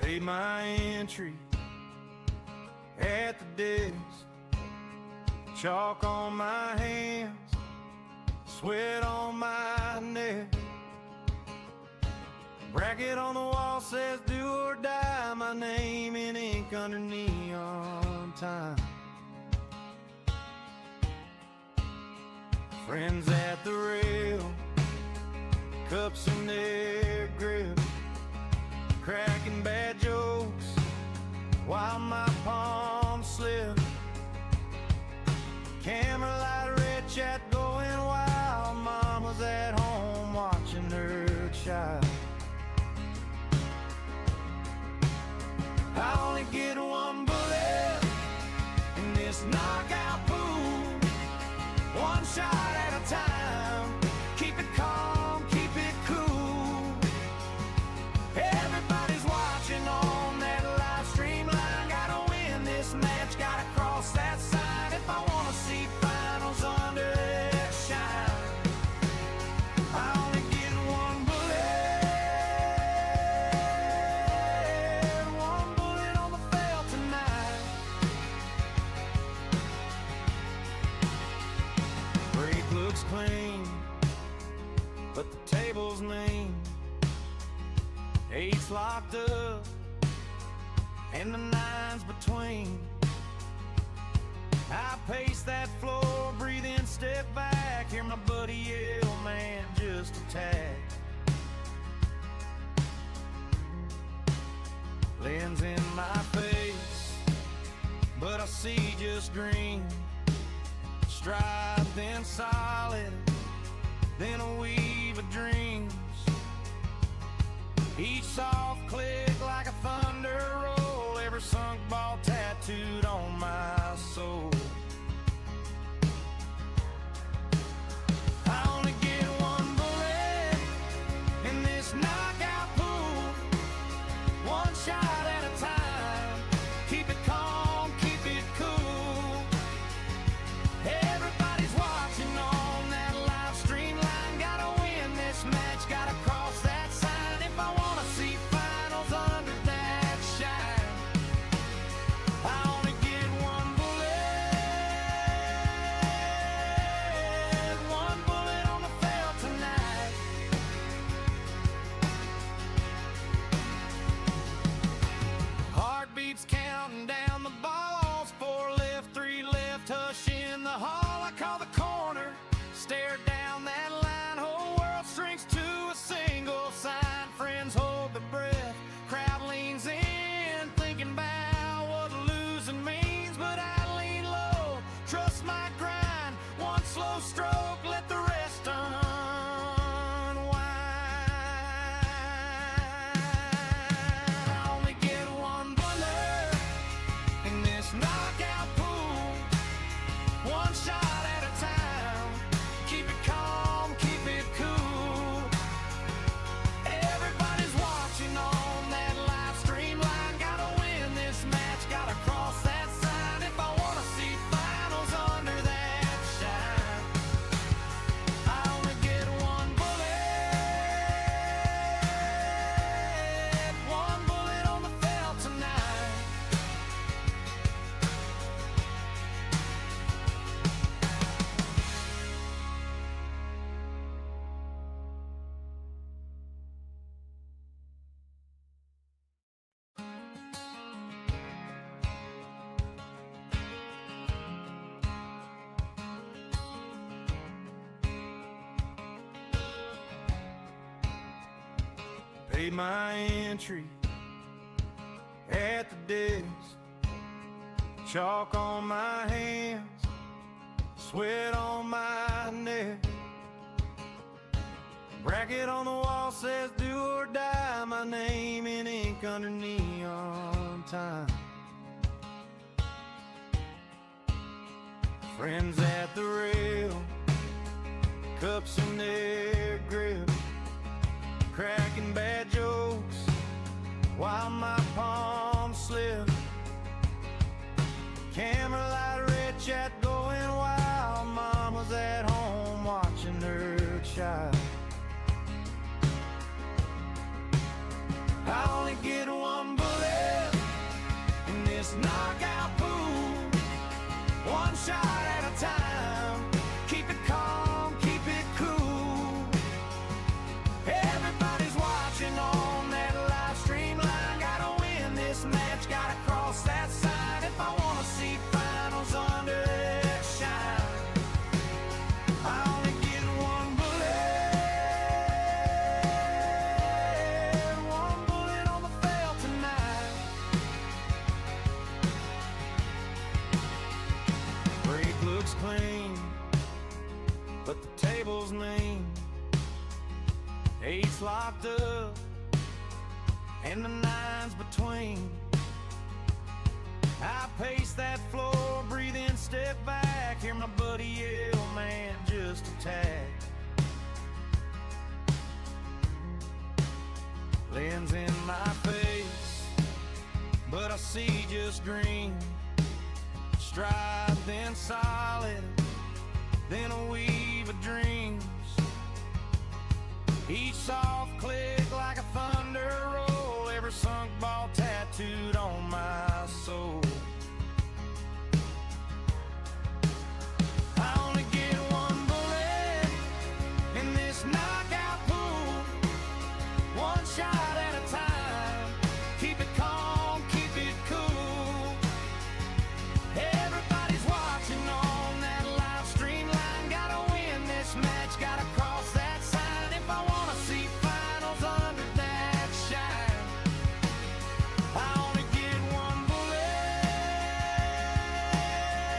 Paid my entry at the desk. Chalk on my hands, sweat on my neck. Bracket on the wall says do or die, my name in ink under neon time. Friends at the rail, cups in their grip, cracking bad jokes while my palms slip. Camera light, red chat going wild. Mama's at home watching her child. I only get one bullet in this knockout pool, one shot at a time. Keep it calm, keep it cool. Everybody's watching on that live stream line. Gotta win this match, gotta cross that sign if I wanna see finals under that shine. I only get one bullet on the field tonight. Break looks clean, but the table's mean. Eight's locked up and the nine's between. I pace that floor, breathe in, step back. Hear my buddy yell, man, just attack. Lens in my face, but I see just green. Stride, then solid, then a weave of dreams. Each soft click like a thunder roll, every sunk ball tattooed on my soul. I only get one bullet in this knockout pool, one shot at a time. Keep it calm, keep it cool. Everybody's watching on that live stream line. Gotta win this match, gotta cross that sign if I wanna see finals under that shine. I only get one bullet on the field tonight. Heartbeats counting down the balls, 4 left, 3 left, hush in the hall. I call the corner, stare down that line. Whole world shrinks to a single sign. Friends hold their breath, crowd leans in, thinking about what losing means. But I lean low, trust my grind. One slow stroke, let the rest unwind. I only get one bullet in this knockout pool, one shot at a time. Keep it calm, keep it cool. Everybody's watching on that live stream line. Gotta win this match, gotta cross that sign if I wanna see finals under that shine. I only get one bullet on the field tonight. Paid my entry at the desk. Chalk on my hands, sweat on my neck. Bracket on the wall says do or die, my name in ink under neon time. Friends at the rail, cups in their grip, cracking bad jokes while my palms slip. Camera light, red chat going wild. Mama's at home watching her child. I only get one bullet this knockout pool. One shot at a time. Keep it calm, keep it cool. Everybody's watching on that live stream line. Gotta win this match, gotta cross that sign. If I wanna see finals under that shine, I only get one bullet on the field tonight. Break looks clean, but the table's mean. Eight's locked up, and the nine's between. I pace that floor, breathe in, step back. Hear my buddy yell, man, just a tag. Lens in my face, but I see just green. Stride, then solid, then a weave of dreams. Each soft click like a thunder roll, every sunk ball tattooed on my soul. I only get one bullet in this knockout pool. One shot at a time. Keep it calm, keep it cool. Everybody's watching on that live stream line. Gotta win this match, gotta cross that sign. If I wanna see finals under that shine, I only get one bullet.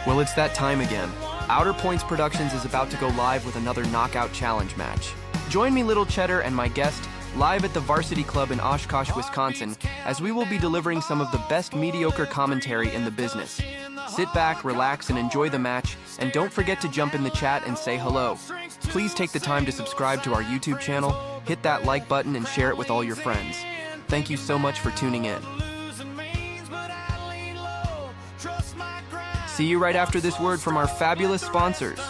Well, it's that time again. Outer Points Productions is about to go live with another Knockout Challenge match. Join me, Little Cheddar, and my guest live at the Varsity Club in Oshkosh, Wisconsin, as we will be delivering some of the best mediocre commentary in the business. Sit back, relax, and enjoy the match, and don't forget to jump in the chat and say hello. Please take the time to subscribe to our YouTube channel, hit that like button, and share it with all your friends. Thank you so much for tuning in. See you right after this word from our fabulous sponsors.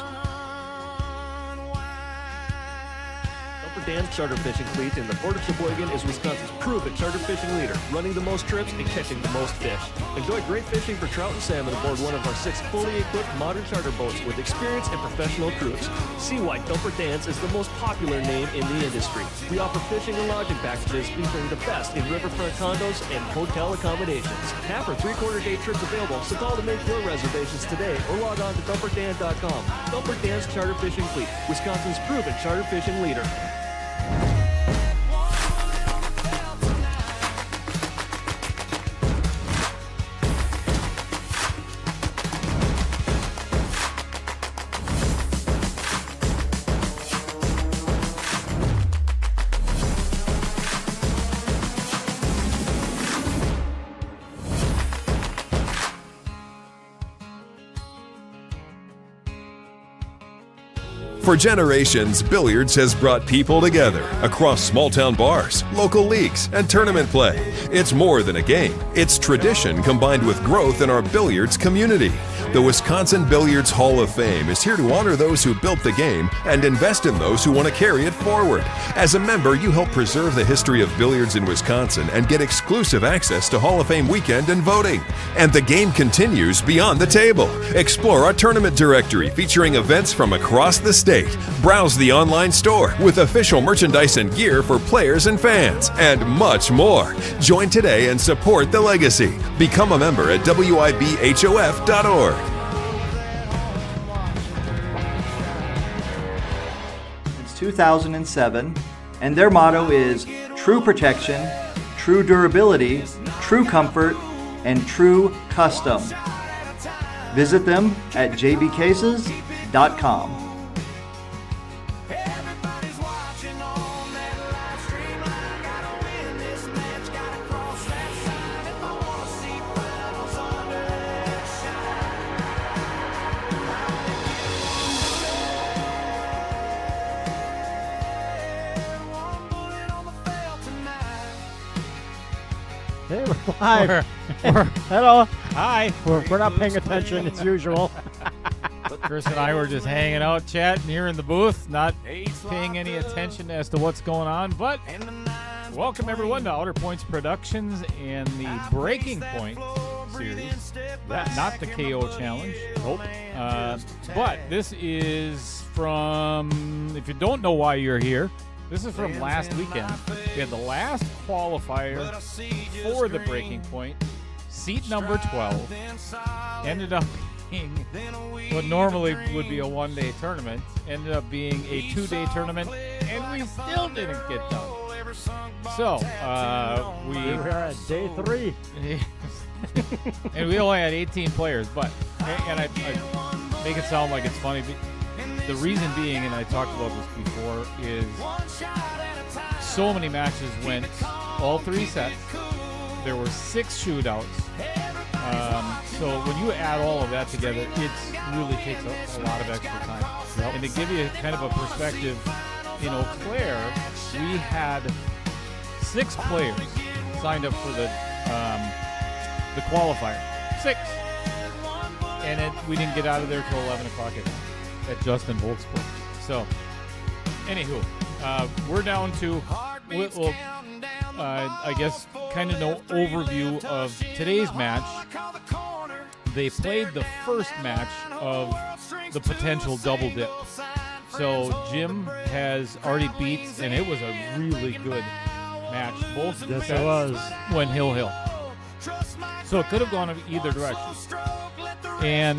Dan's charter fishing fleet in the Port of Sheboygan is Wisconsin's proven charter fishing leader, running the most trips and catching the most fish. Enjoy great fishing for trout and salmon aboard one of our 6 fully equipped modern charter boats with experience and professional crews. See why Dumper Dan's is the most popular name in the industry. We offer fishing and lodging packages featuring the best in riverfront condos and hotel accommodations. Half or 3/4 day trips available, so call to make your reservations today or log on to dumperdan.com. Dumper Dan's Charter Fishing Fleet, Wisconsin's proven charter fishing leader. For generations, billiards has brought people together across small-town bars, local leagues, and tournament play. It's more than a game. It's tradition combined with growth in our billiards community. The Wisconsin Billiards Hall of Fame is here to honor those who built the game and invest in those who want to carry it forward. As a member, you help preserve the history of billiards in Wisconsin and get exclusive access to Hall of Fame weekend and voting. And the game continues beyond the table. Explore our tournament directory featuring events from across the state. Browse the online store with official merchandise and gear for players and fans, and much more. Join today and support the legacy. Become a member at wibhof.org. It's 2007, and their motto is true protection, true durability, true comfort, and true custom. Visit them at jbcases.com. Hey, we're live. Hello. Hi. We're not paying attention as usual. Chris and I were just hanging out, chatting here in the booth, not paying any attention as to what's going on. But welcome everyone to Outer Points Productions and the Breaking Point series. Not the KO challenge. Nope. But this is from, if you don't know why you're here, this is from last weekend. We had the last qualifier for the breaking point. Seat number 12 ended up being what normally would be a one-day tournament, ended up being a 2-day tournament, and we still didn't get done. So, we Here we are at day 3. and we only had 18 players, but, and I make it sound like it's funny, but the reason being, and I talked about this before, is so many matches went all 3 sets. There were 6 shootouts. So when you add all of that together, it really takes a lot of extra time. Yep. And to give you kind of a perspective, in Eau Claire, we had 6 players signed up for the qualifier. 6. And we didn't get out of there till 11 o'clock at Justin Volksburg. So, anywho, we're down to, I guess, kind of no overview of today's match. They played the first match of the potential double dip. So Jim has already beat, and it was a really good match. Both Yes, it was. went hill. So it could have gone either direction. And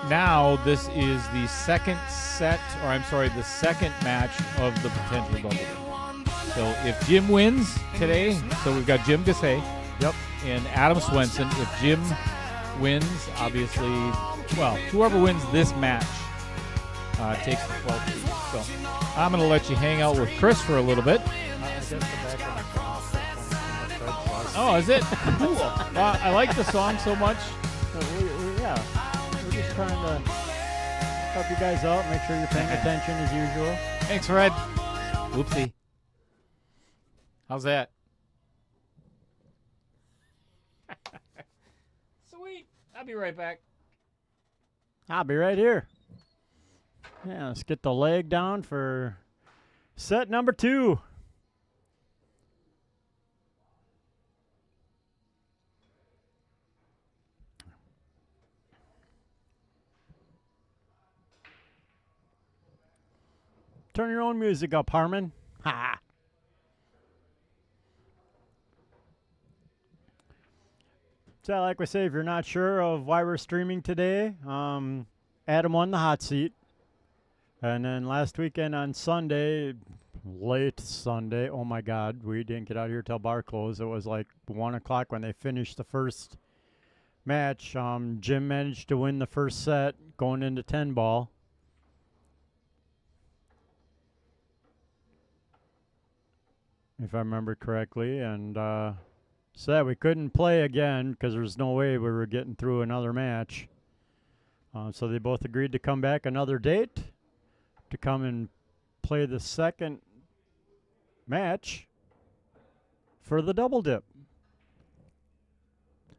now this is the second match of the potential double dip. So if Jim wins today, so we've got Jim Gessay, and Adam Swenson. If Jim wins, obviously, well, whoever wins this match takes the 12th seed. So I'm going to let you hang out with Chris for a little bit. Oh, is it? Cool. I like the song so much. We're just trying to help you guys out, make sure you're paying attention as usual. Thanks, Fred. Whoopsie. How's that? Sweet. I'll be right back. I'll be right here. Yeah, let's get the leg down for set number 2. Turn your own music up, Harmon. Ha! So like we say, if you're not sure of why we're streaming today, Adam won the hot seat. And then last weekend on Sunday, late Sunday, oh my God, we didn't get out here till bar closed. It was like 1 o'clock when they finished the first match. Jim managed to win the first set going into 10 ball. If I remember correctly. And said we couldn't play again because there's no way we were getting through another match. So they both agreed to come back another date to come and play the second match for the double dip.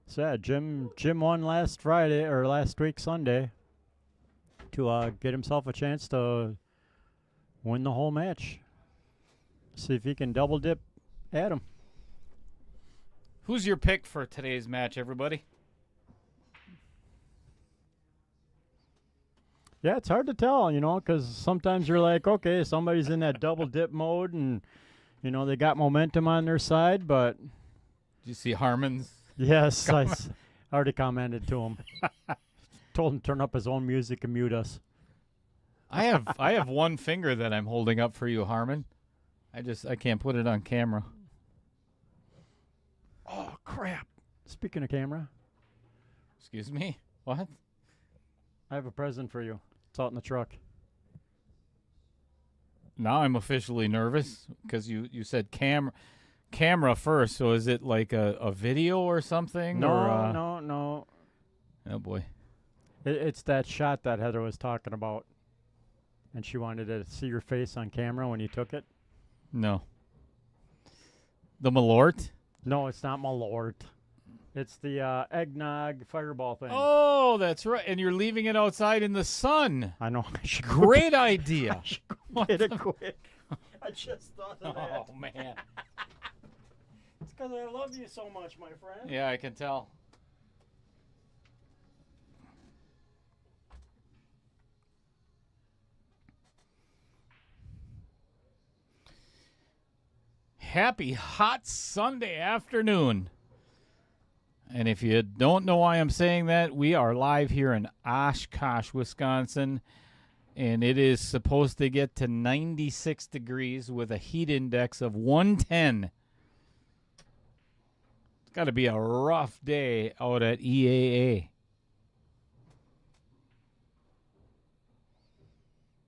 Sad. Jim won last Friday or last week Sunday to get himself a chance to win the whole match. See if he can double dip Adam. Who's your pick for today's match, everybody? Yeah, it's hard to tell, because sometimes you're like, okay, somebody's in that double dip mode and, they got momentum on their side, but... Did you see Harmon's? Yes, I already commented to him. Told him to turn up his own music and mute us. I have one finger that I'm holding up for you, Harmon. I can't put it on camera. Oh, crap. Speaking of camera. Excuse me? What? I have a present for you. It's out in the truck. Now I'm officially nervous because you said camera first. So is it like a video or something? No, or, no. Oh, boy. It's that shot that Heather was talking about. And she wanted to see your face on camera when you took it. No. The Malort? No, it's not Malort. It's the eggnog fireball thing. Oh, that's right. And you're leaving it outside in the sun. I know. Great idea. Get it quick. I just thought of that. Oh, man. It's because I love you so much, my friend. Yeah, I can tell. happy hot Sunday afternoon. And if you don't know why I'm saying that, we are live here in Oshkosh, Wisconsin, and it is supposed to get to 96 degrees with a heat index of 110. It's got to be a rough day out at EAA.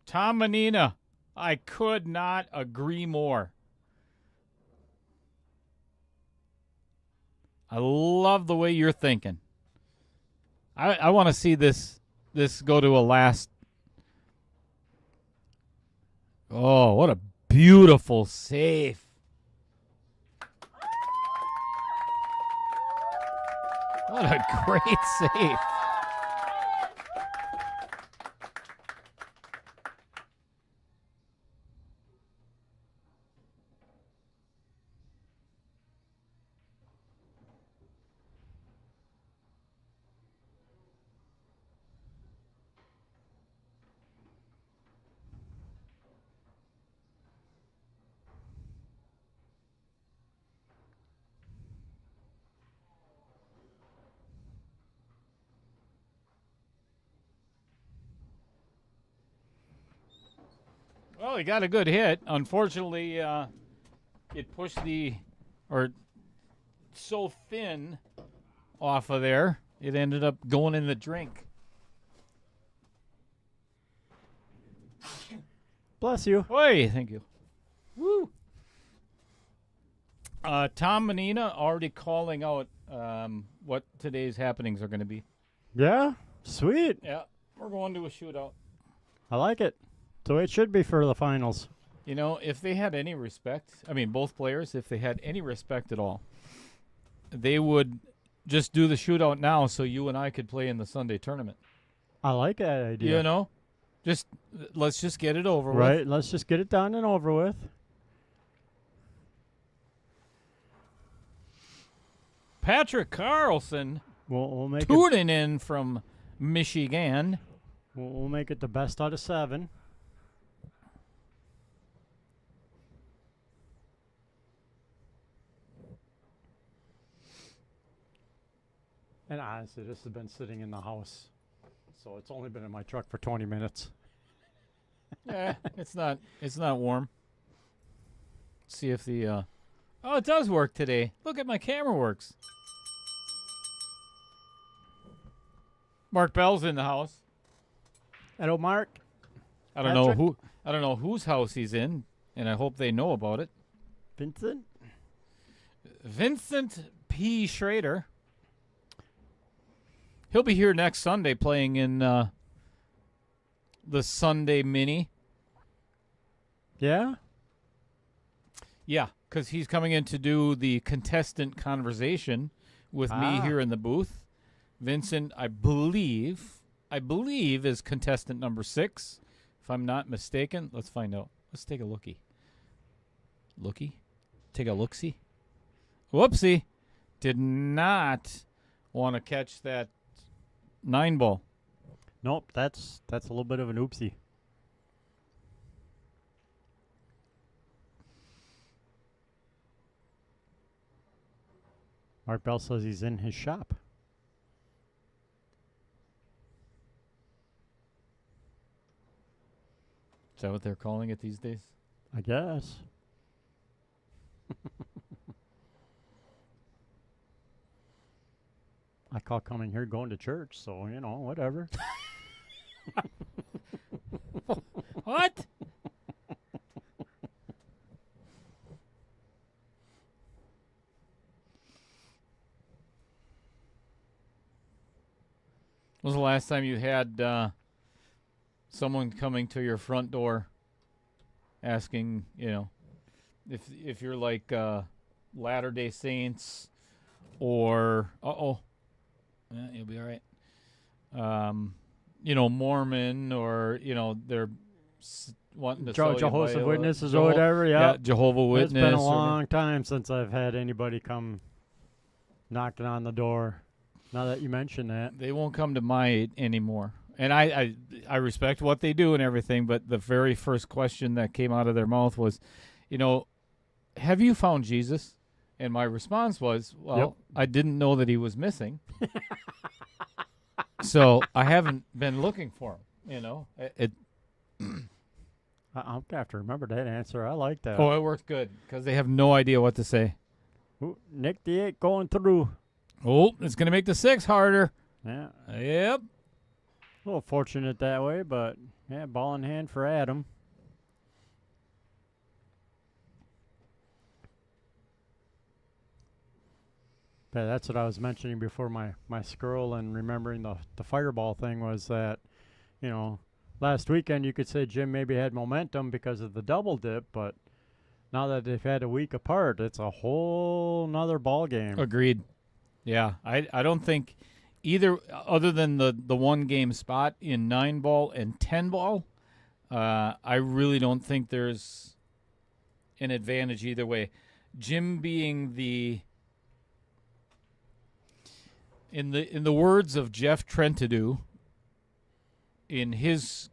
Tom Menina, I could not agree more. I love the way you're thinking. I want to see this go to a last. Oh, what a beautiful save. What a great save. Well, he got a good hit. Unfortunately, it pushed so thin off of there, it ended up going in the drink. Bless you. Hey, thank you. Woo. Tom Menina already calling out what today's happenings are going to be. Yeah, sweet. Yeah, we're going to a shootout. I like it. So it should be for the finals. You know, if they had any respect, I mean, both players, if they had any respect at all, they would just do the shootout now so you and I could play in the Sunday tournament. I like that idea. You know? Let's just get it over with. Right, let's just get it done and over with. Patrick Carlson We'll make it. tuning in from Michigan. We'll make it the best out of 7. And honestly, this has been sitting in the house, so it's only been in my truck for 20 minutes. Yeah, it's not warm. See if the oh, it does work today. Look at my camera works. Mark Bell's in the house. Hello, Mark. I don't know whose house he's in, and I hope they know about it. Vincent. Vincent P. Schrader. He'll be here next Sunday playing in the Sunday Mini. Yeah? Yeah, because he's coming in to do the contestant conversation with me here in the booth. Vincent, I believe is contestant number 6, if I'm not mistaken. Let's find out. Let's take a lookie. Take a look-see. Whoopsie. Did not want to catch that 9 ball. Nope, that's a little bit of an oopsie. Mark Bell says he's in his shop. Is that what they're calling it these days? I guess. I call coming here going to church, so, you know, whatever. What? When was the last time you had someone coming to your front door asking, you know, if you're like Latter-day Saints or yeah, you'll be all right. You know, Mormon, or you know, they're wanting to sell you Jehovah's Witnesses or whatever. Yeah, Jehovah Witness. It's been a long time since I've had anybody come knocking on the door. Now that you mention that, they won't come to my anymore. And I respect what they do and everything, but the very first question that came out of their mouth was, you know, have you found Jesus? And my response was, well, Yep. I didn't know that he was missing. So I haven't been looking for him, you know. I'll have to remember that answer. I like that. It worked good because they have no idea what to say. Ooh, Nick the 8 going through. Oh, it's going to make the 6 harder. Yeah, Yep. a little fortunate that way, but yeah, ball in hand for Adam. But that's what I was mentioning before my scroll and remembering the fireball thing was that, you know, last weekend you could say Jim maybe had momentum because of the double dip, but now that they've had a week apart, it's a whole nother ball game. Agreed. Yeah, I don't think either, other than the 1 game spot in 9 ball and 10 ball, I really don't think there's an advantage either way. Jim being in the words of Jeff Trentadue in his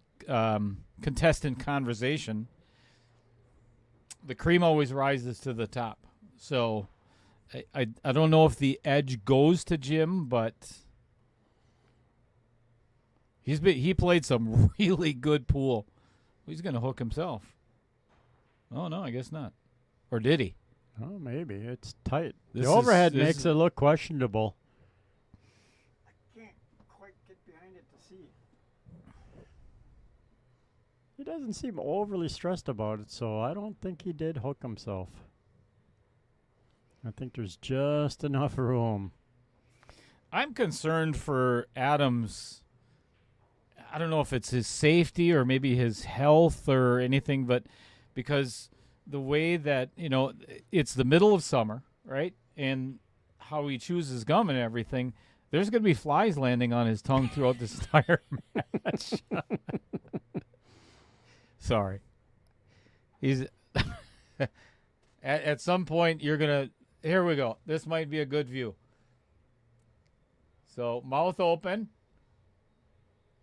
contestant conversation, the cream always rises to the top. So I don't know if the edge goes to Jim, but he played some really good pool. He's going to hook himself. Oh no, I guess not. Or did he? Oh, maybe it's tight. This The overhead is- makes it look questionable. I can't quite get behind it to see. He doesn't seem overly stressed about it, so I don't think he did hook himself. I think there's just enough room. I'm concerned for Adams. I don't know if it's his safety or maybe his health or anything, but because the way that, you know, it's the middle of summer, right? And how he chews gum and everything, there's going to be flies landing on his tongue throughout this entire match. Sorry. He's at some point you're going to, here we go. This might be a good view. So mouth open,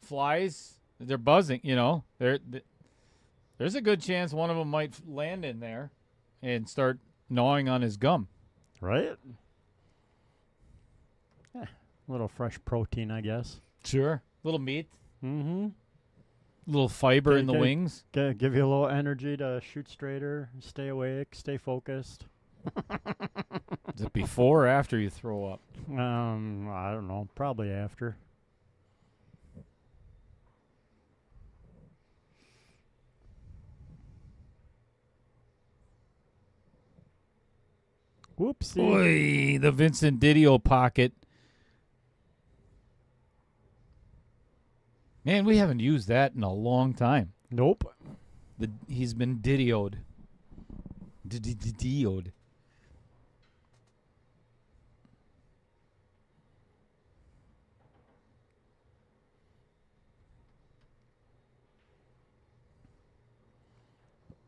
flies, they're buzzing, you know. There's a good chance one of them might land in there and start gnawing on his gum. Right? A little fresh protein, I guess. Sure. Little meat, Mm-hmm. little fiber in the Okay. wings. Give you a little energy to shoot straighter, stay awake, stay focused. Is it before or after you throw up? I don't know. Probably after. Whoopsie. Oy, the Vincent Didio pocket. Man, we haven't used that in a long time. Nope. He's been Didioed. Didioed.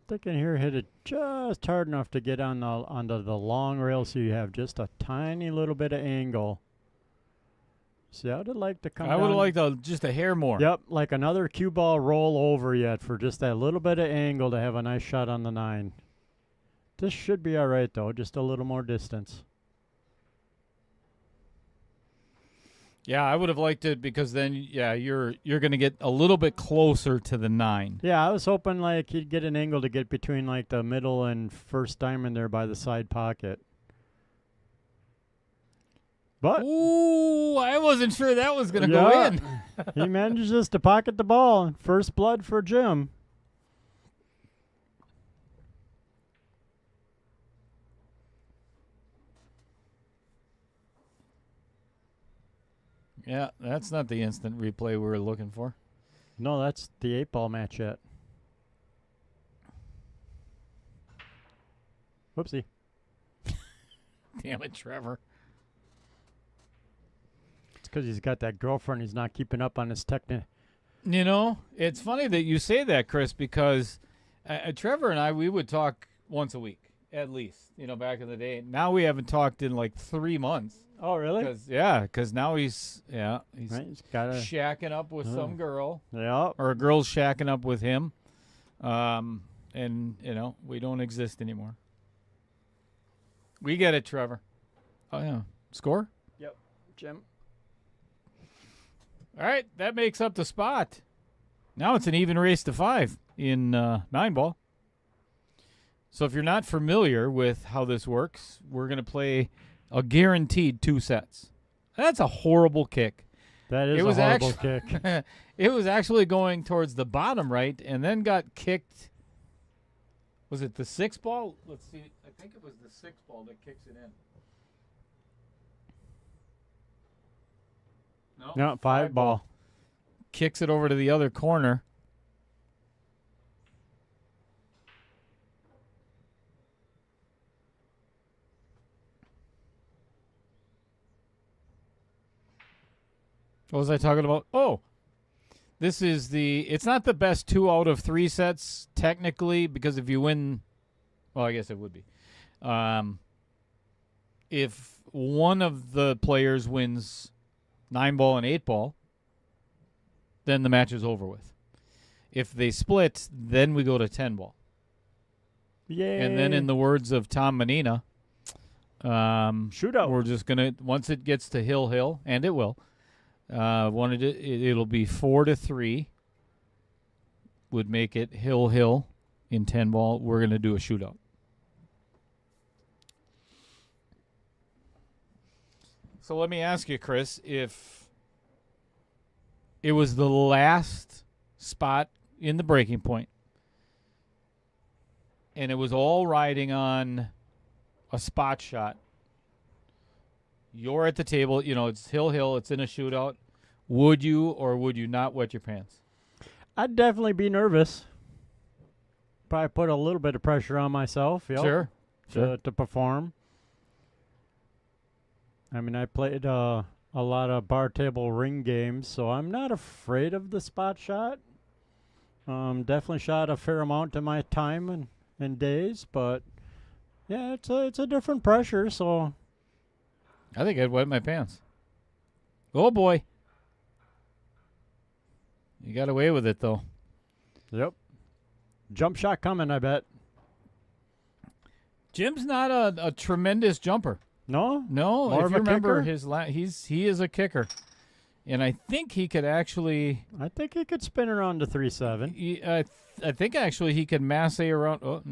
They can here hit it just hard enough to get on onto the long rail, so you have just a tiny little bit of angle. See, I would like to come. I would have down- liked just a hair more. Yep, like another cue ball roll over yet for just that little bit of angle to have a nice shot on the 9. This should be all right though, just a little more distance. Yeah, I would have liked it because then, yeah, you're going to get a little bit closer to the 9. Yeah, I was hoping like he'd get an angle to get between like the middle and first diamond there by the side pocket. But Ooh, I wasn't sure that was going to go yeah, in. he manages to pocket the ball. First blood for Jim. Yeah, that's not the instant replay we were looking for. No, that's the 8-ball match yet. Whoopsie. Damn it, Trevor. It's because he's got that girlfriend. He's not keeping up on his technique. You know, it's funny that you say that, Chris, because Trevor and I, we would talk once a week, at least, you know, back in the day. Now we haven't talked in like 3 months. Oh, really? Because now he's Right, he's got a shacking up with some girl, yeah. or a girl's shacking up with him. And, you know, we don't exist anymore. We get it, Trevor. Oh, yeah. Score? Yep. Jim. All right. That makes up the spot. Now it's an even race to 5 in 9-ball. So if you're not familiar with how this works, we're going to play a guaranteed 2 sets. That's a horrible kick. That is a horrible kick. It was actually going towards the bottom right and then got kicked. Was it the 6 ball? Let's see. I think it was the 6 ball that kicks it in. No, 5 ball. Kicks it over to the other corner. What was I talking about? Oh, this is it's not the best 2 out of 3 sets technically, because if you win, well, I guess it would be. If one of the players wins 9-ball and 8-ball, then the match is over with. If they split, then we go to 10-ball. Yay. And then in the words of Tom Menina, shootout. We're just going to, once it gets to Hill, and it will, it'll be 4-3 would make it Hill in 10-ball. We're going to do a shootout. So let me ask you, Chris, if it was the last spot in the breaking point and it was all riding on a spot shot, you're at the table, it's Hill, it's in a shootout. Would you or would you not wet your pants? I'd definitely be nervous. Probably put a little bit of pressure on myself. Yep, Sure. To perform. I mean, I played a lot of bar table ring games, so I'm not afraid of the spot shot. Definitely shot a fair amount in my time and days, but yeah, it's a different pressure, so I think I'd wet my pants. Oh, boy. You got away with it, though. yep. Jump shot coming, I bet. Jim's not a tremendous jumper. No? No, More if of you a remember kicker? he is a kicker. And I think he could actually I think he could spin around to 3-7. I think actually he could masse around. Oh,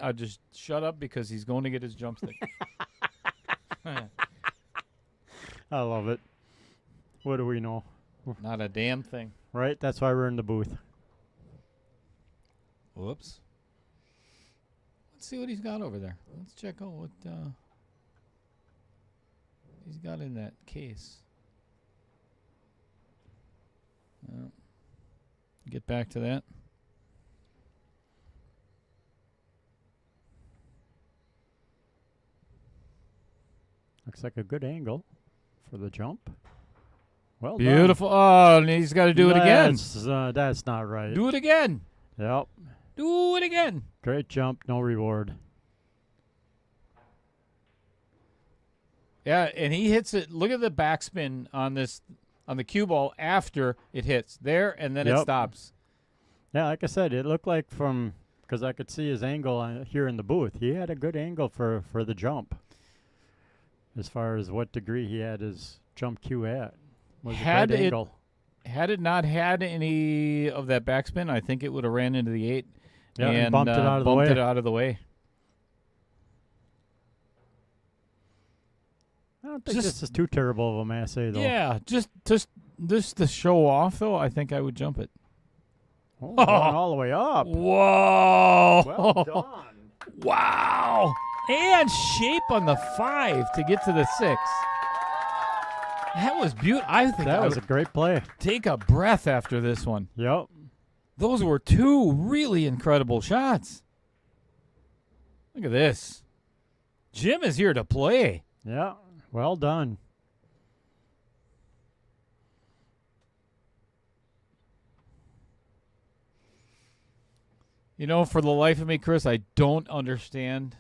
I'll just shut up because he's going to get his jump stick. I love it. What do we know? Not a damn thing. Right? That's why we're in the booth. Whoops. Let's see what he's got over there. Let's check out what he's got in that case. Get back to that. Looks like a good angle for the jump. Well Beautiful. Oh, and he's got to do it again. That's not right. Do it again. Yep. Do it again. Great jump, no reward. Yeah, and he hits it. Look at the backspin on the cue ball after it hits there, and then it Yep. stops. Yeah, like I said, it looked like because I could see his angle here in the booth. He had a good angle for the jump. As far as what degree he had his jump cue at. Was Had a great it- angle. Had it not had any of that backspin, I think it would have ran into the 8 Yeah, and and bumped it out of the bumped way. it out of the way. I don't think Just- this is too terrible of a masse, though. Yeah, just to show off, though, I think I would jump it. Oh, going all the way up. Whoa! Well done. Wow! And shape on the 5 to get to the 6. That was beautiful. I think That I was a would great play. take a breath after this one. Yep. Those were 2 really incredible shots. Look at this. Jim is here to play. Yeah. Well done. For the life of me, Chris, I don't understand.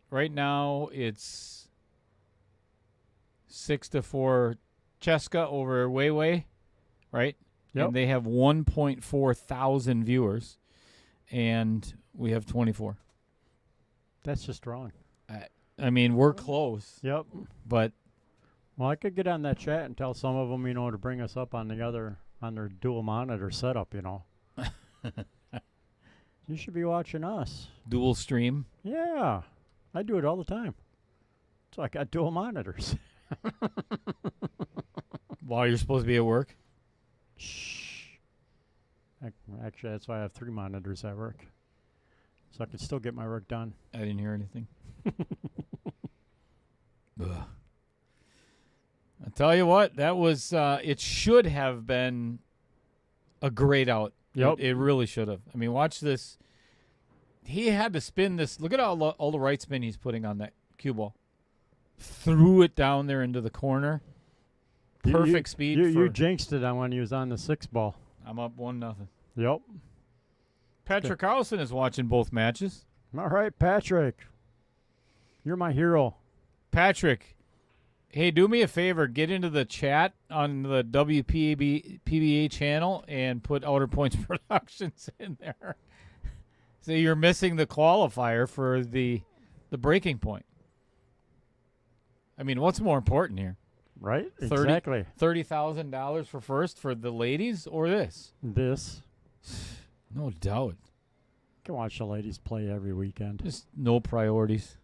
Right now it's 6-4 Cheska over Weiwei, right? Yep. And they have 1.4 thousand viewers, and we have 24. That's just wrong. I mean, we're close, Yep. but Well, I could get on that chat and tell some of them, to bring us up on their dual monitor setup, You should be watching us. dual stream. Yeah. I do it all the time. So I got dual monitors. While you're supposed to be at work. Shh. Actually, that's why I have 3 monitors at work. So I can still get my work done. I didn't hear anything. Ugh. I'll tell you what, that was, it should have been a great out. Yep. It really should have. I mean, watch this. He had to spin this. Look at all the right spin he's putting on that cue ball. Threw it down there into the corner. Perfect speed. You jinxed it on when he was on the 6 ball. I'm up 1-0. Yep. Patrick Carlson is watching both matches. All right, Patrick. You're my hero. Patrick, hey, do me a favor. Get into the chat on the WPBA channel and put Outer Points Productions in there. So you're missing the qualifier for the breaking point. I mean, what's more important here? Right? Exactly. $30,000 for first for the ladies or this? This. No doubt. Can watch the ladies play every weekend. Just no priorities.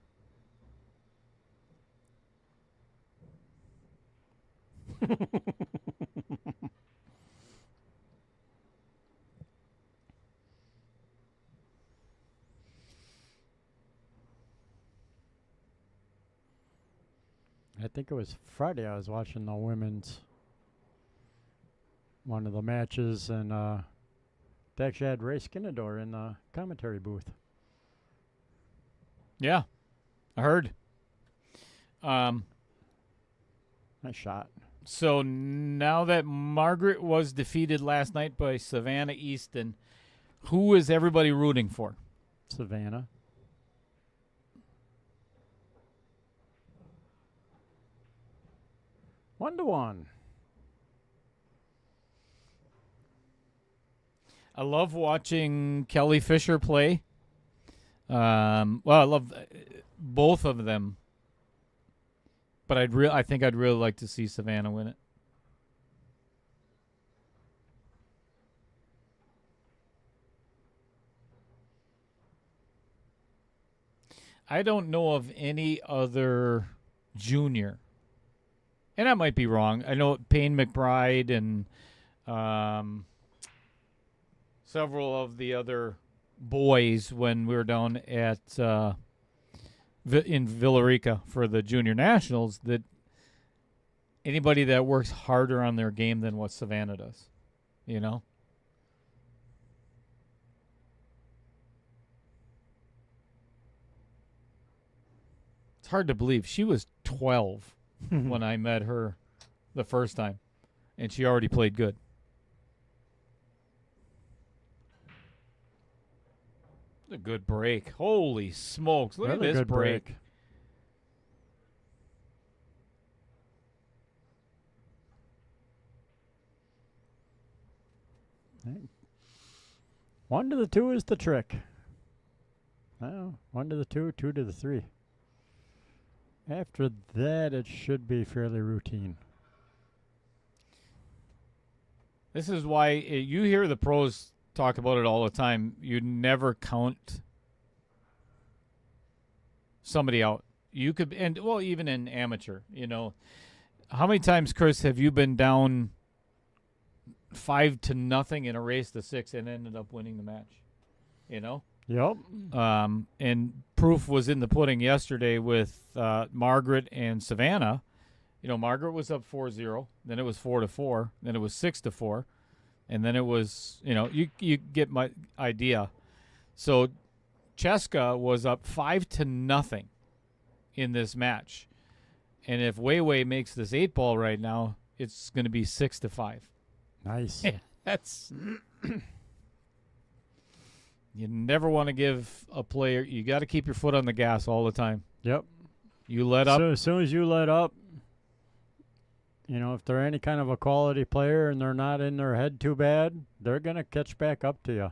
I think it was Friday I was watching the women's one of the matches, and they actually had Ray Skinador in the commentary booth. Yeah, I heard. Nice shot. So now that Margaret was defeated last night by Savannah Easton, who is everybody rooting for? Savannah. One to one. I love watching Kelly Fisher play. Well, I love both of them, but I think I'd really like to see Savannah win it. I don't know of any other junior, and I might be wrong. I know Payne McBride and several of the other boys when we were down at in Villarica for the junior nationals, that anybody that works harder on their game than what Savannah does, you know? It's hard to believe. She was 12 when I met her the first time, and she already played good. A good break. Holy smokes. Look Really at this good break. Hey. 1 to the 2 is the trick. Oh, 1 to the 2, 2 to the 3. After that, it should be fairly routine. This is why you hear the pros talk about it all the time. You never count somebody out. You could, and well, even in amateur, you know, how many times, Chris, have you been down 5-0 in a race to 6 and ended up winning the match? You know? Yep. And proof was in the pudding yesterday with Margaret and Savannah. You know, Margaret was up 4-0, then it was 4-4, then it was 6-4. And then it was, you know, you get my idea. So Cheska was up 5-0 in this match. And if Weiwei makes this 8-ball right now, it's going to be 6-5. Nice. Yeah, that's you never want to give a player, you got to keep your foot on the gas all the time. Yep. You let up. So as soon as you let up, you know, if they're any kind of a quality player and they're not in their head too bad, they're going to catch back up to you.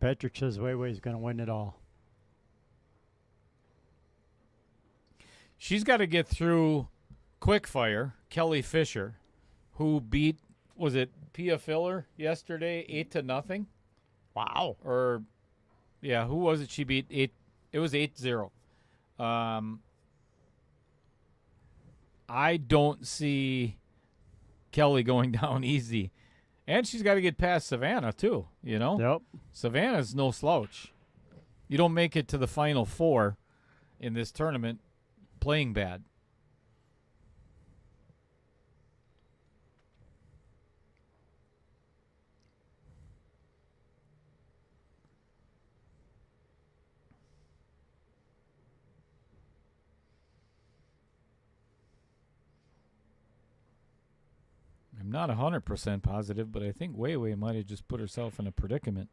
Patrick says Weiwei's going to win it all. She's got to get through Quickfire, Kelly Fisher, who beat, was it Pia Filler yesterday, 8-0? Wow. Or, yeah, who was it she beat? It was 8-0. I don't see Kelly going down easy. And she's got to get past Savannah, too, you know? Yep. Savannah's no slouch. You don't make it to the Final Four in this tournament playing bad. I'm not 100% positive, but I think Weiwei might have just put herself in a predicament.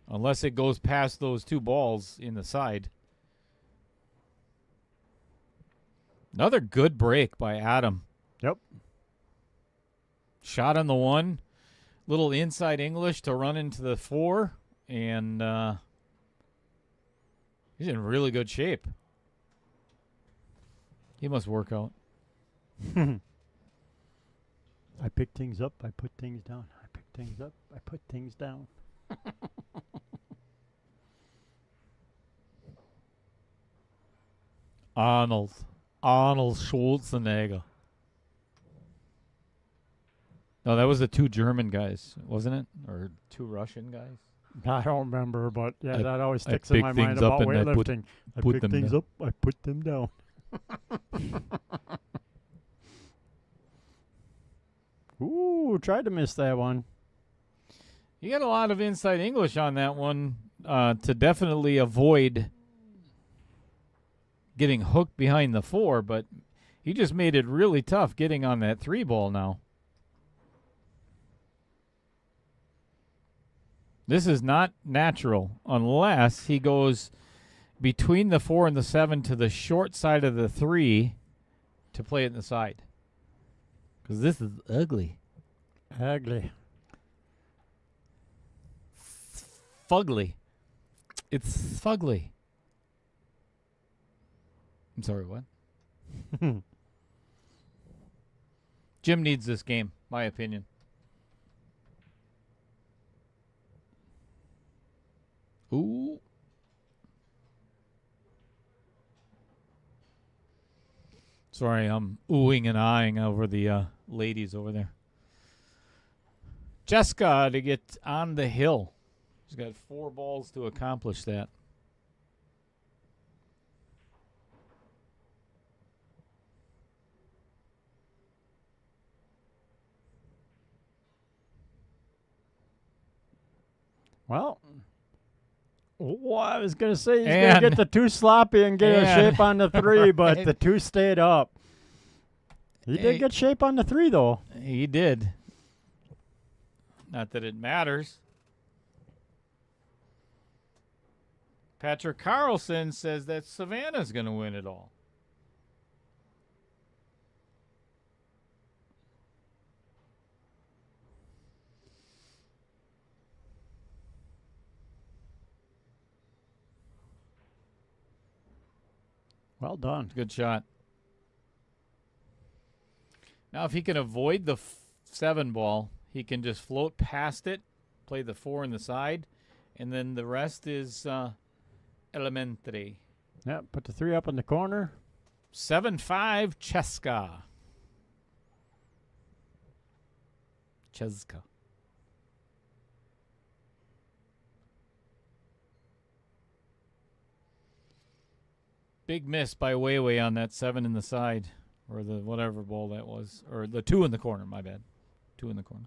Unless it goes past those two balls in the side. Another good break by Adam. Yep. Shot on the one. Little inside English to run into the 4. And he's in really good shape. He must work out. I pick things up, I put things down. I pick things up, I put things down. Arnold Schwarzenegger. No, that was the 2 German guys, wasn't it? Or 2 Russian guys? I don't remember, but yeah, I- that always I sticks in pick my things mind up about and I put- weightlifting. I put pick them things down. up, I put them down. Ooh, tried to miss that one. You got a lot of inside English on that one to definitely avoid getting hooked behind the 4, but he just made it really tough getting on that 3 ball now. This is not natural unless he goes between the 4 and the 7 to the short side of the 3 to play it in the side. Because this is ugly. Ugly. Fugly. It's fugly. I'm sorry, what? Jim needs this game, my opinion. Ooh. Sorry, I'm oohing and eyeing over the ladies over there. Jessica to get on the hill. She's got 4 balls to accomplish that. Well, I was going to say he's going to get the 2 sloppy and get a shape on the 3, but the 2 stayed up. He did get shape on the 3, though. He did. Not that it matters. Patrick Carlson says that Savannah's going to win it all. Well done. Good shot. Now, if he can avoid the 7 ball, he can just float past it, play the 4 in the side, and then the rest is elementary. Yeah, put the 3 up in the corner. 7-5, Cheska. Cheska. Big miss by Weiwei on that 7 in the side, or the whatever ball that was, or the 2 in the corner, my bad. 2 in the corner.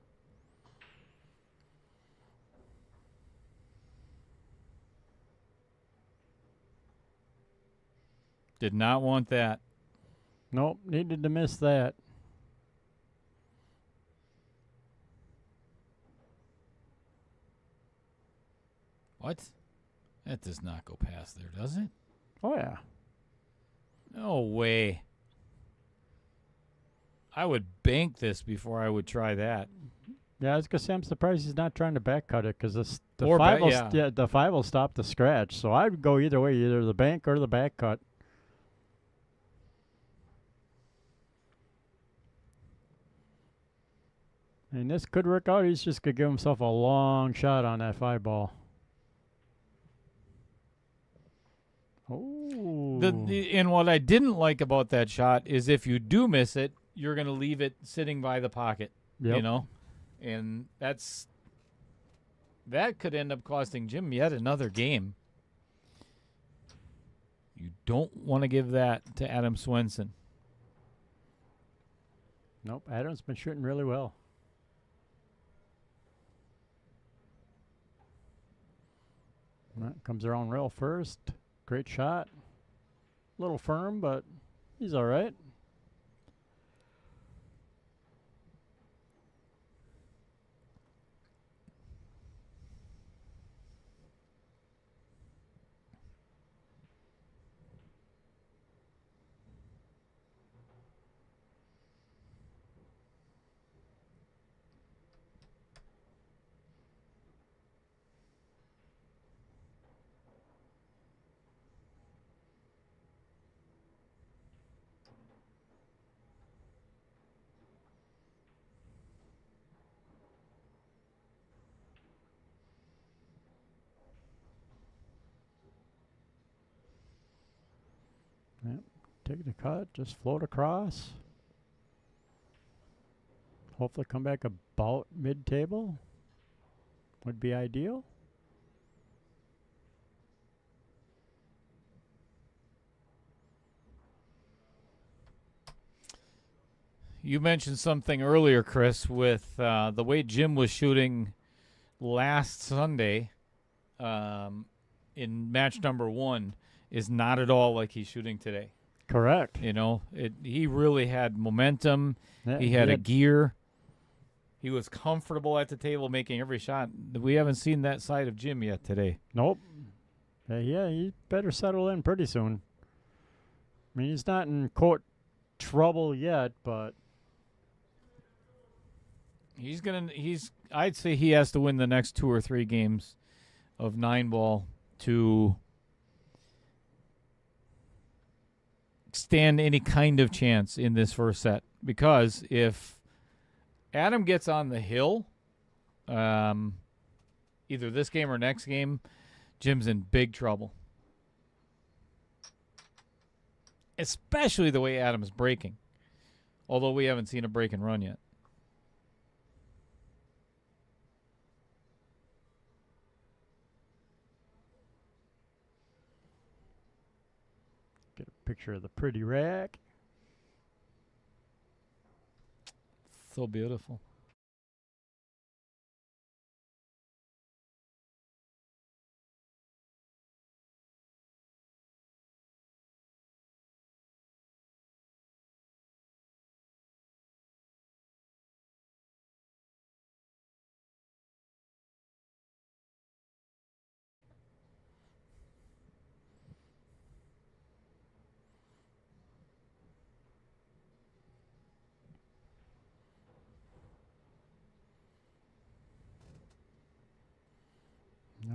Did not want that. Nope, needed to miss that. What? That does not go past there, does it? Oh, yeah. No way. I would bank this before I would try that. Yeah, I was gonna say I'm surprised he's not trying to back cut it because the Or five will yeah. the 5 will stop the scratch. So I'd go either way, either the bank or the back cut. And this could work out. He's just gonna give himself a long shot on that 5 ball. Oh. And what I didn't like about that shot is if you do miss it, you're going to leave it sitting by the pocket, you know? And that could end up costing Jim yet another game. You don't want to give that to Adam Swenson. Nope, Adam's been shooting really well. That comes around rail first. Great shot. A little firm, but he's all right. Yep. Take the cut, just float across. Hopefully come back about mid-table. Would be ideal. You mentioned something earlier, Chris, with the way Jim was shooting last Sunday in match number 1 is not at all like he's shooting today. Correct. You know, he really had momentum. Yeah, He had a gear. He was comfortable at the table making every shot. We haven't seen that side of Jim yet today. Nope. Yeah, he better settle in pretty soon. I mean, he's not in, quote, trouble yet, but I'd say he has to win the next 2 or 3 games of 9-ball to stand any kind of chance in this first set. Because if Adam gets on the hill, either this game or next game, Jim's in big trouble. Especially the way Adam's breaking. Although we haven't seen a break and run yet. get a picture of the pretty rack. So beautiful.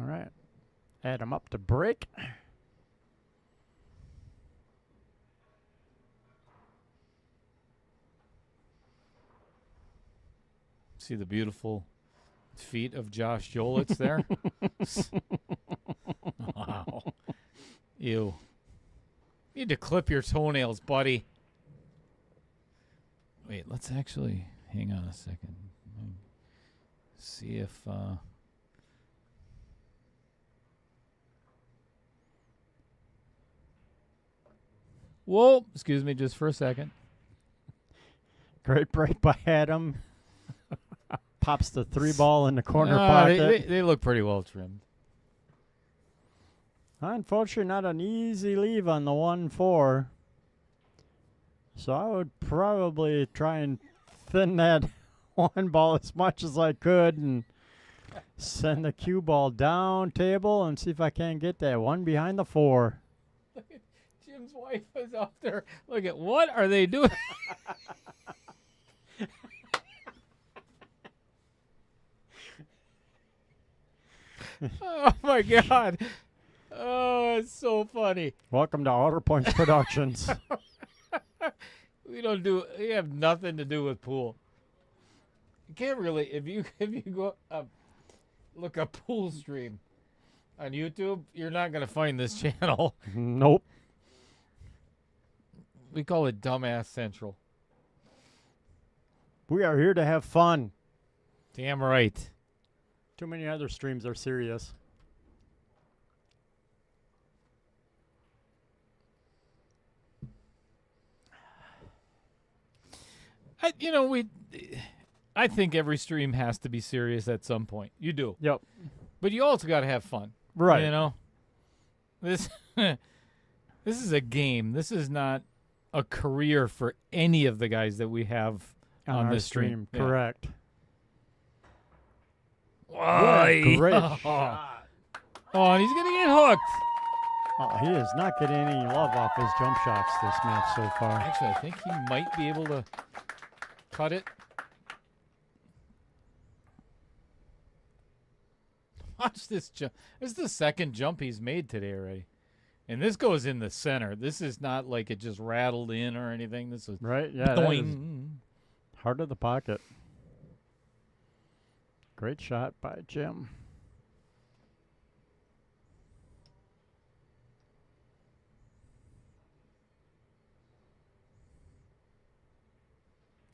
All right. Add them up to break. See the beautiful feet of Josh Jolitz there? Wow. Ew. You need to clip your toenails, buddy. Wait, let's actually hang on a second. See if whoa, excuse me just for a second. Great break by Adam. Pops the 3-ball in the corner pocket. They look pretty well trimmed. Unfortunately, not an easy leave on the 1-4. So I would probably try and thin that 1 ball as much as I could and send the cue ball down table and see if I can get that 1 behind the 4. Jim's wife was out there. Look at what are they doing? Oh my God. Oh, it's so funny. Welcome to Outer Points Productions. We have nothing to do with pool. You can't really, if you go look up pool stream on YouTube, you're not going to find this channel. Nope. We call it Dumbass Central. We are here to have fun. Damn right. Too many other streams are serious. I think every stream has to be serious at some point. You do. Yep. But you also got to have fun. Right. You know? This this is a game. This is not a career for any of the guys that we have on our this stream. Yeah. Correct. Why? Great Oh, shot. and he's going to get hooked. Oh, he is not getting any love off his jump shots this match so far. Actually, I think he might be able to cut it. Watch this jump. This is the second jump he's made today already. And this goes in the center. This is not like it just rattled in or anything. This is right. Yeah, that is heart of the pocket. Great shot by Jim.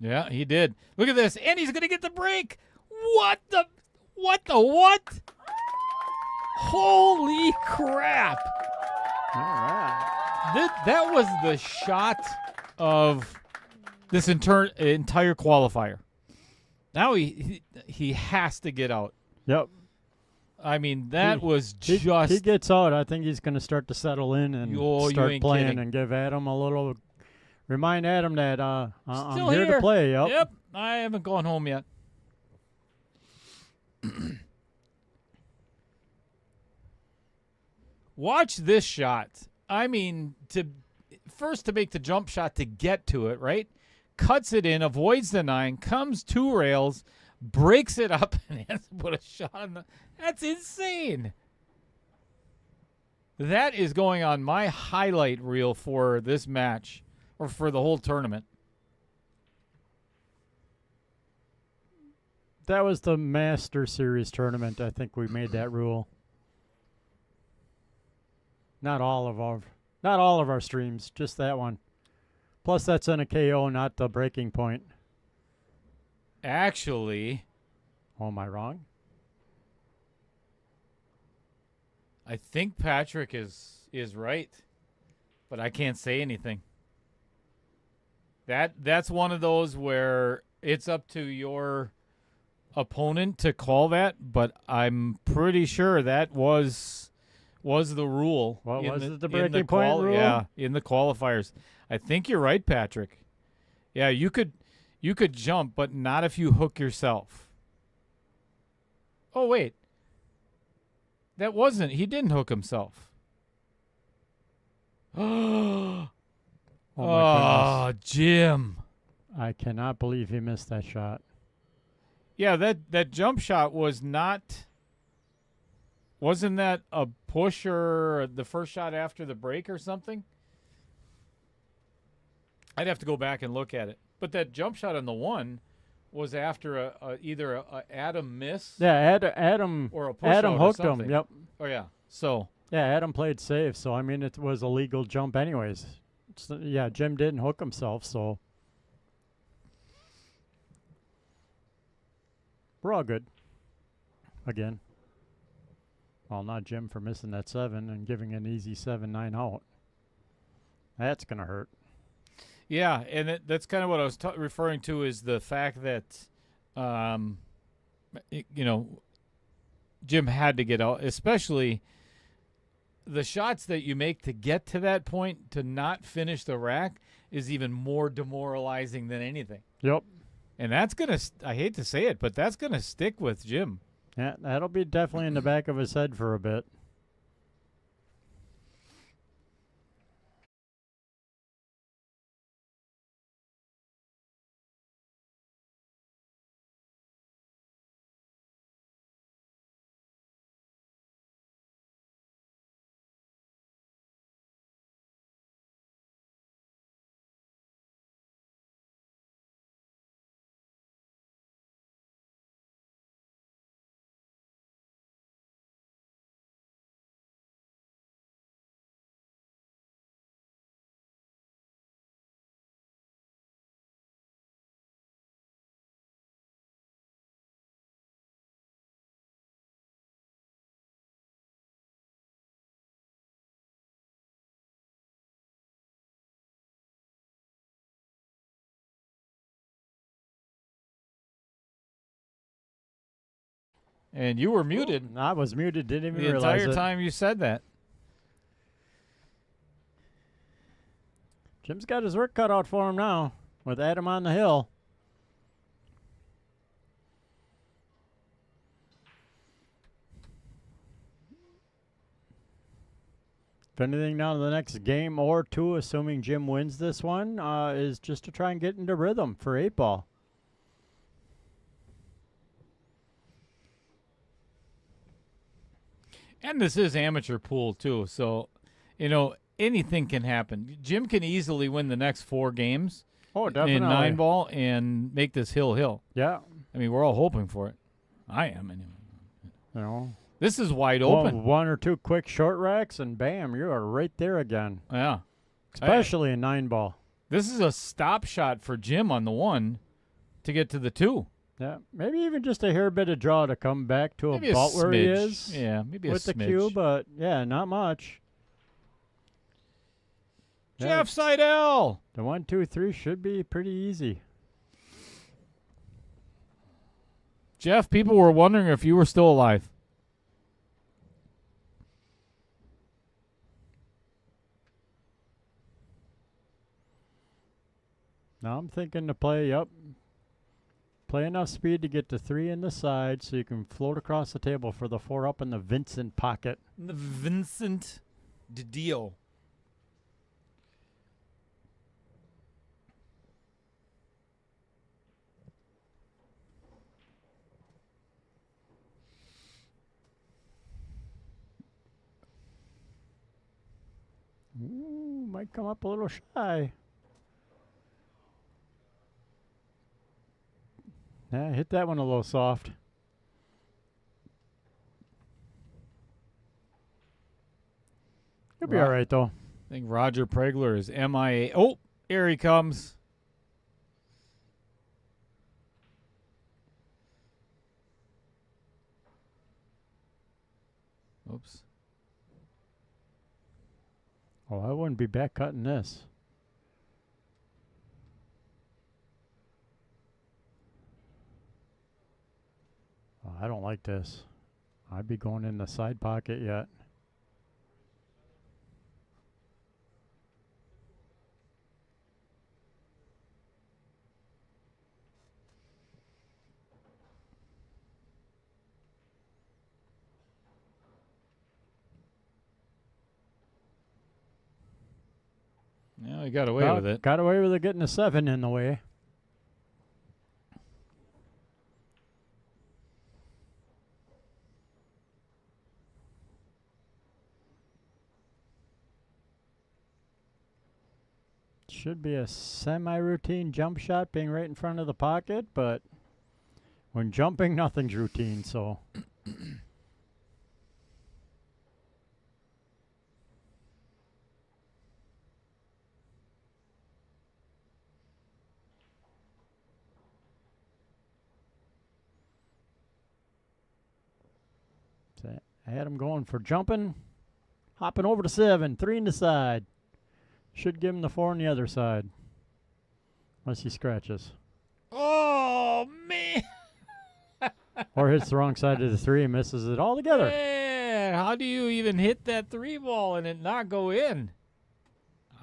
Yeah, he did. Look at this. And he's going to get the break. What the what? Holy crap. All right. That was the shot of this entire qualifier. Now he has to get out. Yep. I mean, that was just... He gets out. I think he's going to start to settle in and start playing kidding. and give Adam a little... Remind Adam that I'm Still here to play. Yep. I haven't gone home yet. Watch this shot. I mean, to make the jump shot to get to it, right? Cuts it in, avoids the 9, comes 2 rails, breaks it up, and has to put a shot on the... That's insane. That is going on my highlight reel for this match, or for the whole tournament. That was the Master Series tournament. I think we made that rule. Not all of our streams, just that one. Plus, that's in a KO, not the breaking point. Actually, oh, am I wrong? I think Patrick is right, but I can't say anything. That's one of those where it's up to your opponent to call that, but I'm pretty sure that was the rule. What was it, the breaking point rule? Yeah, in the qualifiers. I think you're right, Patrick. Yeah, you could jump, but not if you hook yourself. Oh, wait. He didn't hook himself. Oh, my goodness. Jim. I cannot believe he missed that shot. Yeah, that jump shot was not... Wasn't that a push or the first shot after the break or something? I'd have to go back and look at it. But that jump shot on the 1 was after either a Adam miss. Yeah, Adam or a push Adam out or hooked him. something. Yep. Oh yeah. So yeah, Adam played safe. So I mean, it was a legal jump anyways. Yeah, Jim didn't hook himself. So we're all good. Again. Well, not Jim for missing that 7 and giving an easy 7-9 out. That's gonna hurt. yeah, and that's kind of what I was referring to is the fact that, Jim had to get out, especially the shots that you make to get to that point to not finish the rack is even more demoralizing than anything. Yep. And that's gonna, I hate to say it, but that's gonna stick with Jim. Yeah, that'll be definitely in the back of his head for a bit. And you were muted I was muted, didn't even the realize entire it. time you said that. Jim's got his work cut out for him now with Adam on the hill. If anything, now the next game or two, assuming Jim wins this one, is just to try and get into rhythm for 8-ball. And this is amateur pool, too. So, anything can happen. Jim can easily win the next 4 games Oh, definitely. in 9-ball and make this hill. Yeah. I mean, we're all hoping for it. I am, anyway. You know, This is wide open. one or two quick short racks, and bam, you are right there again. Yeah. Especially in 9-ball. This is a stop shot for Jim on the 1 to get to the 2. Yeah, maybe even just a hair bit of draw to come back to Maybe about a where he smidge. is. Yeah, maybe with a the smidge. cue, but yeah, not much. Jeff Seidel. The 1, 2, 3 should be pretty easy. Jeff, people were wondering if you were still alive. Now I'm thinking to play enough speed to get to 3 in the side so you can float across the table for the 4 up in the Vincent pocket. The Vincent de Dio. Ooh, might come up a little shy. Yeah, hit that one a little soft. You'll be all right, though. I think Roger Pregler is MIA. Oh, here he comes. Oops. Oh, I wouldn't be back cutting this. Oh, I don't like this. I'd be going in the side pocket yet. Yeah, he got away with it. Got away with it getting a 7 in the way. Should be a semi-routine jump shot being right in front of the pocket, but when jumping, nothing's routine, so... So I had him going for jumping, hopping over to 7, 3 in the side. Should give him the 4 on the other side. Unless he scratches. Oh, man. Or hits the wrong side of the 3 and misses it altogether. Man, how do you even hit that 3 ball and it not go in?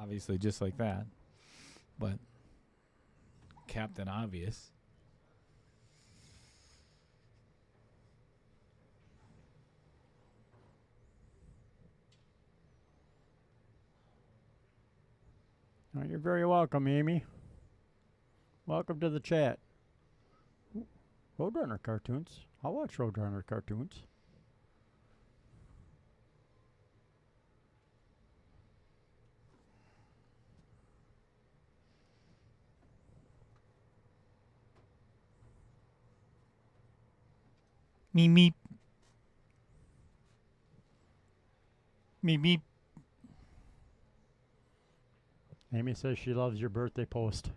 Obviously, just like that. But Captain Obvious. Oh, you're very welcome, Amy. Welcome to the chat. Ooh, Roadrunner cartoons. I'll watch Roadrunner cartoons. Meep, meep. Meep, meep. Amy says she loves your birthday post.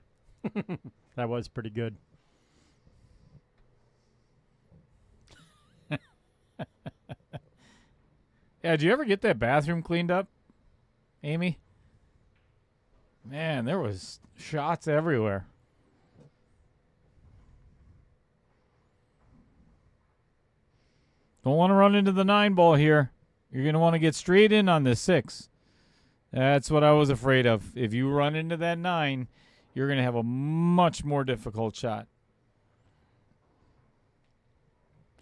That was pretty good. Yeah, did you ever get that bathroom cleaned up, Amy? Man, there was shots everywhere. Don't want to run into the 9 ball here. You're going to want to get straight in on this 6. That's what I was afraid of. If you run into that 9, you're going to have a much more difficult shot.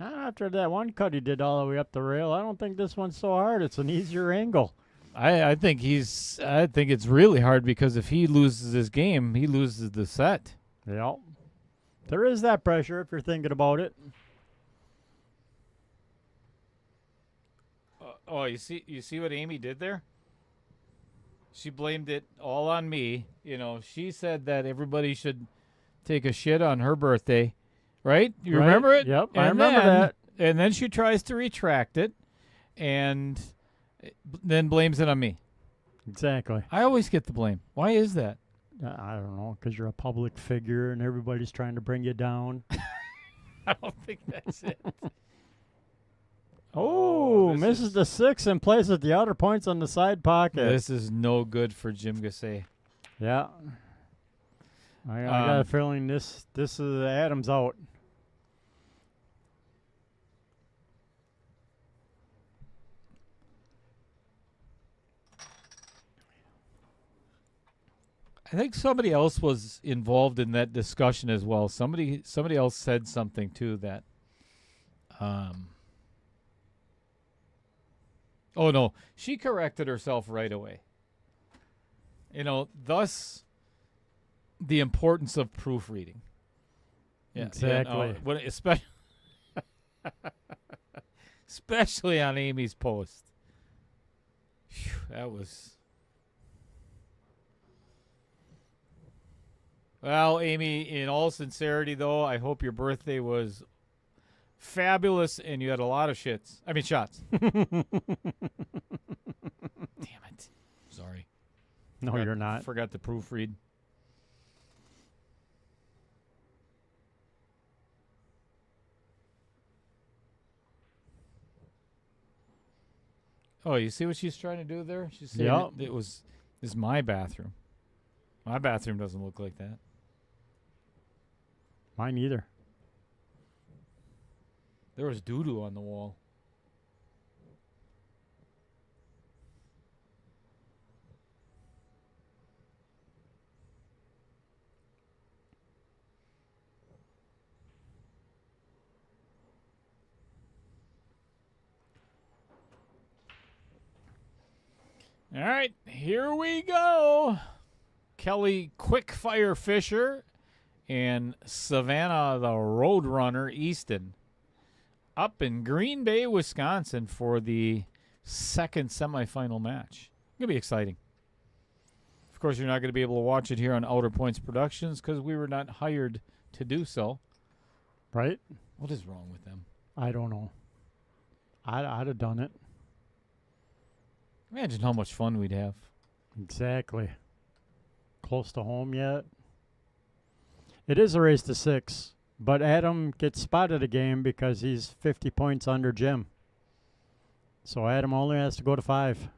After that one cut he did all the way up the rail, I don't think this one's so hard. It's an easier angle. I think it's really hard because if he loses this game, he loses the set. Yeah. There is that pressure if you're thinking about it. Oh, you see what Amy did there? She blamed it all on me. You know, she said that everybody should take a shit on her birthday, right? You Right. remember it? Yep, And I remember then- that. And then she tries to retract it, and then blames it on me. Exactly. I always get the blame. Why is that? I don't know, because you're a public figure and everybody's trying to bring you down. I don't think that's it. Oh, this misses is- the 6 and places the outer points on the side pocket. This is no good for Jim Gessay. Yeah. I got a feeling this is Adams out. I think somebody else was involved in that discussion as well. Somebody else said something too that oh no, she corrected herself right away. You know, thus the importance of proofreading. Yeah, Exactly. especially on Amy's post. Phew, that was. Well, Amy, in all sincerity, though, I hope your birthday was fabulous and you had a lot of shots. Damn it. Sorry. No, you're not. Forgot to proofread. Oh, you see what she's trying to do there? She's saying Yep. this is my bathroom. My bathroom doesn't look like that. Mine either. There was doo-doo on the wall. All right, here we go. Kelly Quickfire Fisher and Savannah the Roadrunner Easton up in Green Bay, Wisconsin for the second semifinal match. It's going to be exciting. Of course, you're not going to be able to watch it here on Outer Points Productions because we were not hired to do so. Right? What is wrong with them? I don't know. I'd have done it. Imagine how much fun we'd have. Exactly. Close to home yet? It is a race to 6, but Adam gets spotted a game because he's 50 points under Jim. So Adam only has to go to 5.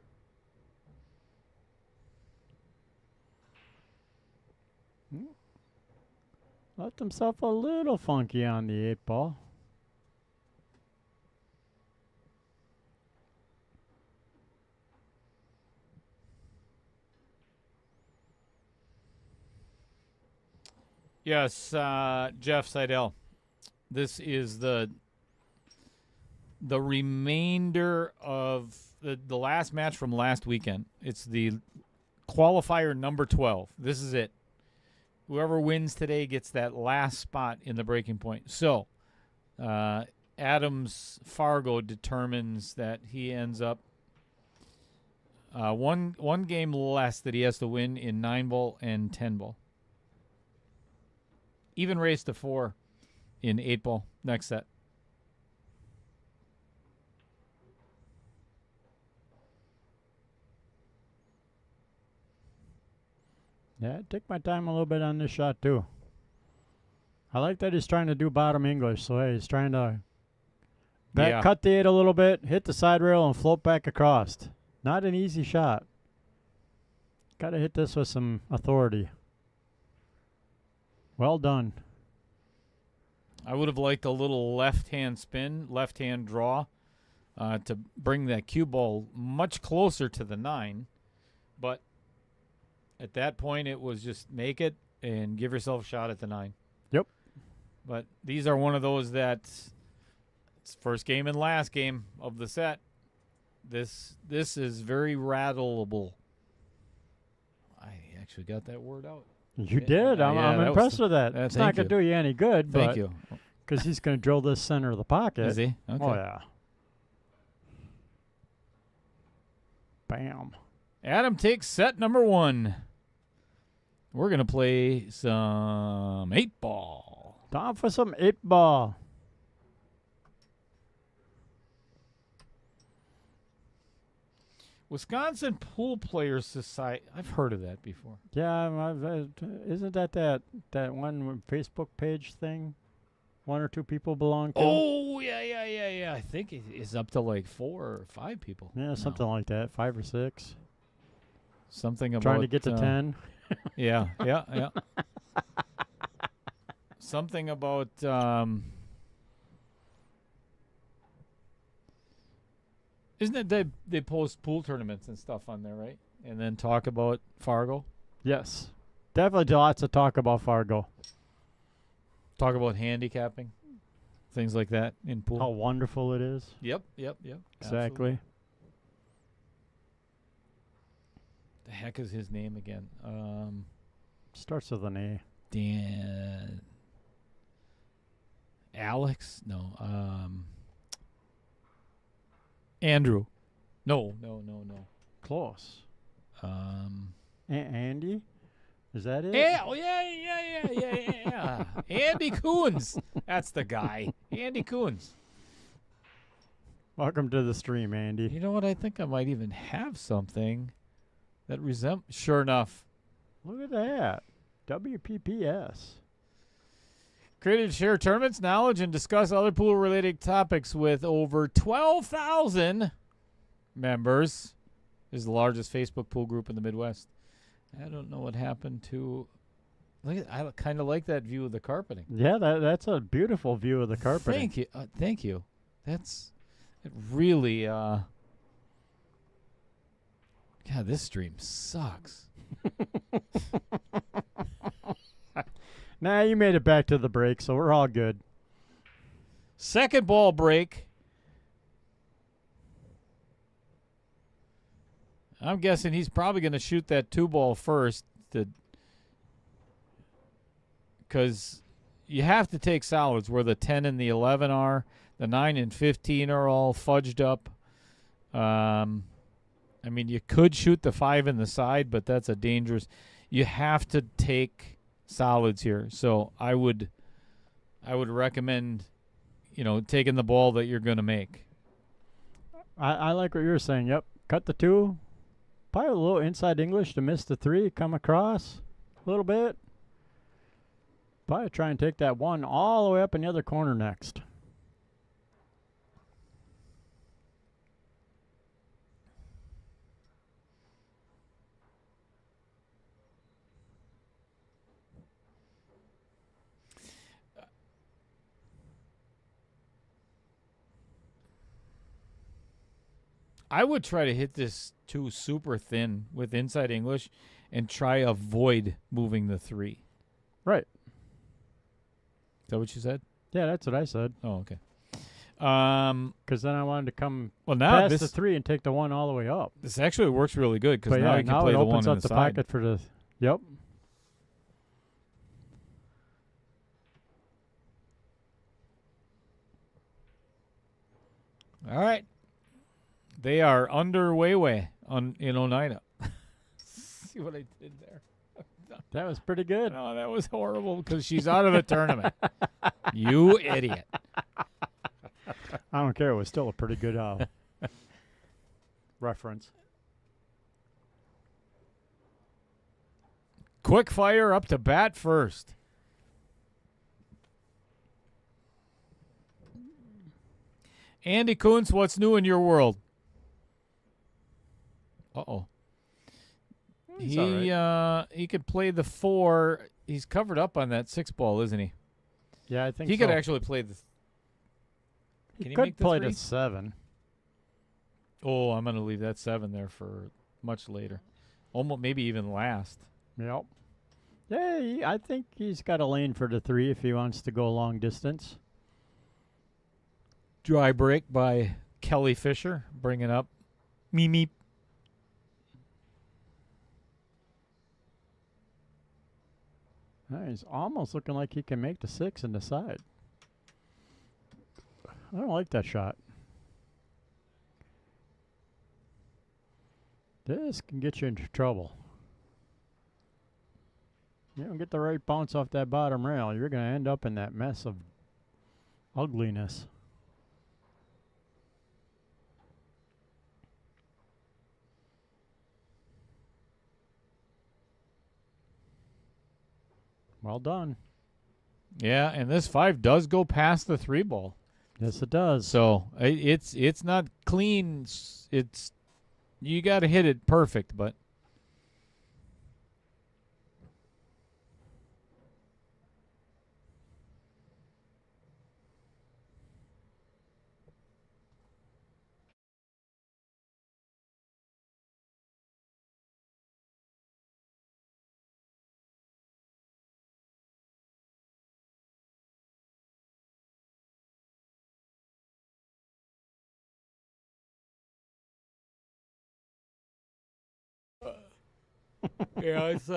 Left himself a little funky on the 8 ball. Yes, Jeff Seidel. This is the remainder of the last match from last weekend. It's the qualifier number 12. This is it. Whoever wins today gets that last spot in the breaking point. So, Adams Fargo determines that he ends up one game less that he has to win in 9-ball and 10-ball. Even race to 4 in 8-ball next set. Yeah, take my time a little bit on this shot too. I like that he's trying to do bottom English, so hey, he's trying to cut the 8 a little bit, hit the side rail, and float back across. Not an easy shot. Got to hit this with some authority. Well done. I would have liked a little left-hand spin, left-hand draw to bring that cue ball much closer to the 9. But at that point, it was just make it and give yourself a shot at the 9. Yep. But these are one of those that it's first game and last game of the set. This is very rattleable. I actually got that word out. You did. I'm impressed with that. It's not going to do you any good. Thank you. Because he's going to drill this center of the pocket. Is he? Okay. Oh, yeah. Bam. Adam takes set number 1. We're going to play some 8-ball. Time for some 8-ball. Wisconsin Pool Players Society. I've heard of that before. Yeah, isn't that one Facebook page thing? 1 or 2 people belong to? Oh, yeah. I think it's up to like 4 or 5 people. Yeah, something like that. 5 or 6. Something about trying to get to 10. Yeah. Something about isn't it they post pool tournaments and stuff on there, right? And then talk about Fargo? Yes. Definitely lots of talk about Fargo. Talk about handicapping. Things like that in pool. How wonderful it is. Yep. Exactly. Absolutely. The heck is his name again? Starts with an A. Dan. Alex? No. Andrew. No. Close. Andy? Is that it? Yeah. Andy Coons. That's the guy. Andy Coons. Welcome to the stream, Andy. You know what? I think I might even have something that resembles. Sure enough. Look at that. WPPS. Created to share tournaments, knowledge, and discuss other pool-related topics with over 12,000 members. This is the largest Facebook pool group in the Midwest. I don't know what happened to. Look, I kind of like that view of the carpeting. Yeah, that's a beautiful view of the carpeting. Thank you. It really. God, this stream sucks. Nah, you made it back to the break, so we're all good. Second ball break. I'm guessing he's probably going to shoot that 2-ball first, because you have to take solids where the 10 and the 11 are. The 9 and 15 are all fudged up. I mean, you could shoot the 5 in the side, but that's a dangerous. You have to take solids here. So I would recommend, taking the ball that you're going to make. I like what you're saying. Yep. Cut the 2. Probably a little inside English to miss the 3. Come across a little bit. Probably try and take that 1 all the way up in the other corner next. I would try to hit this 2 super thin with inside English and try avoid moving the 3. Right. Is that what you said? Yeah, that's what I said. Oh, okay. Because then I wanted to come now past the 3 and take the 1 all the way up. This actually works really good because now you can play it the 1 opens on up the the side. pocket for the. Yep. All right. They are underway in Oneida. See what I did there? That was pretty good. No, that was horrible because she's out of the tournament. You idiot. I don't care. It was still a pretty good reference. Quick fire up to bat first. Andy Kuntz, what's new in your world? Uh-oh. He could play the 4. He's covered up on that 6-ball, isn't he? Yeah, I think he so. could actually play the. He Can he could make the play 3? the 7. Oh, I'm going to leave that 7 there for much later. Almost, maybe even last. Yep. Yeah, I think he's got a lane for the 3 if he wants to go long distance. Dry break by Kelly Fisher, bringing up Meep Meep. He's almost looking like he can make the 6 and the side. I don't like that shot. This can get you into trouble. You don't get the right bounce off that bottom rail, you're going to end up in that mess of ugliness. Well done. Yeah, and this 5 does go past the 3 ball. Yes, it does. So it's not clean. It's you got to hit it perfect, but yeah, it's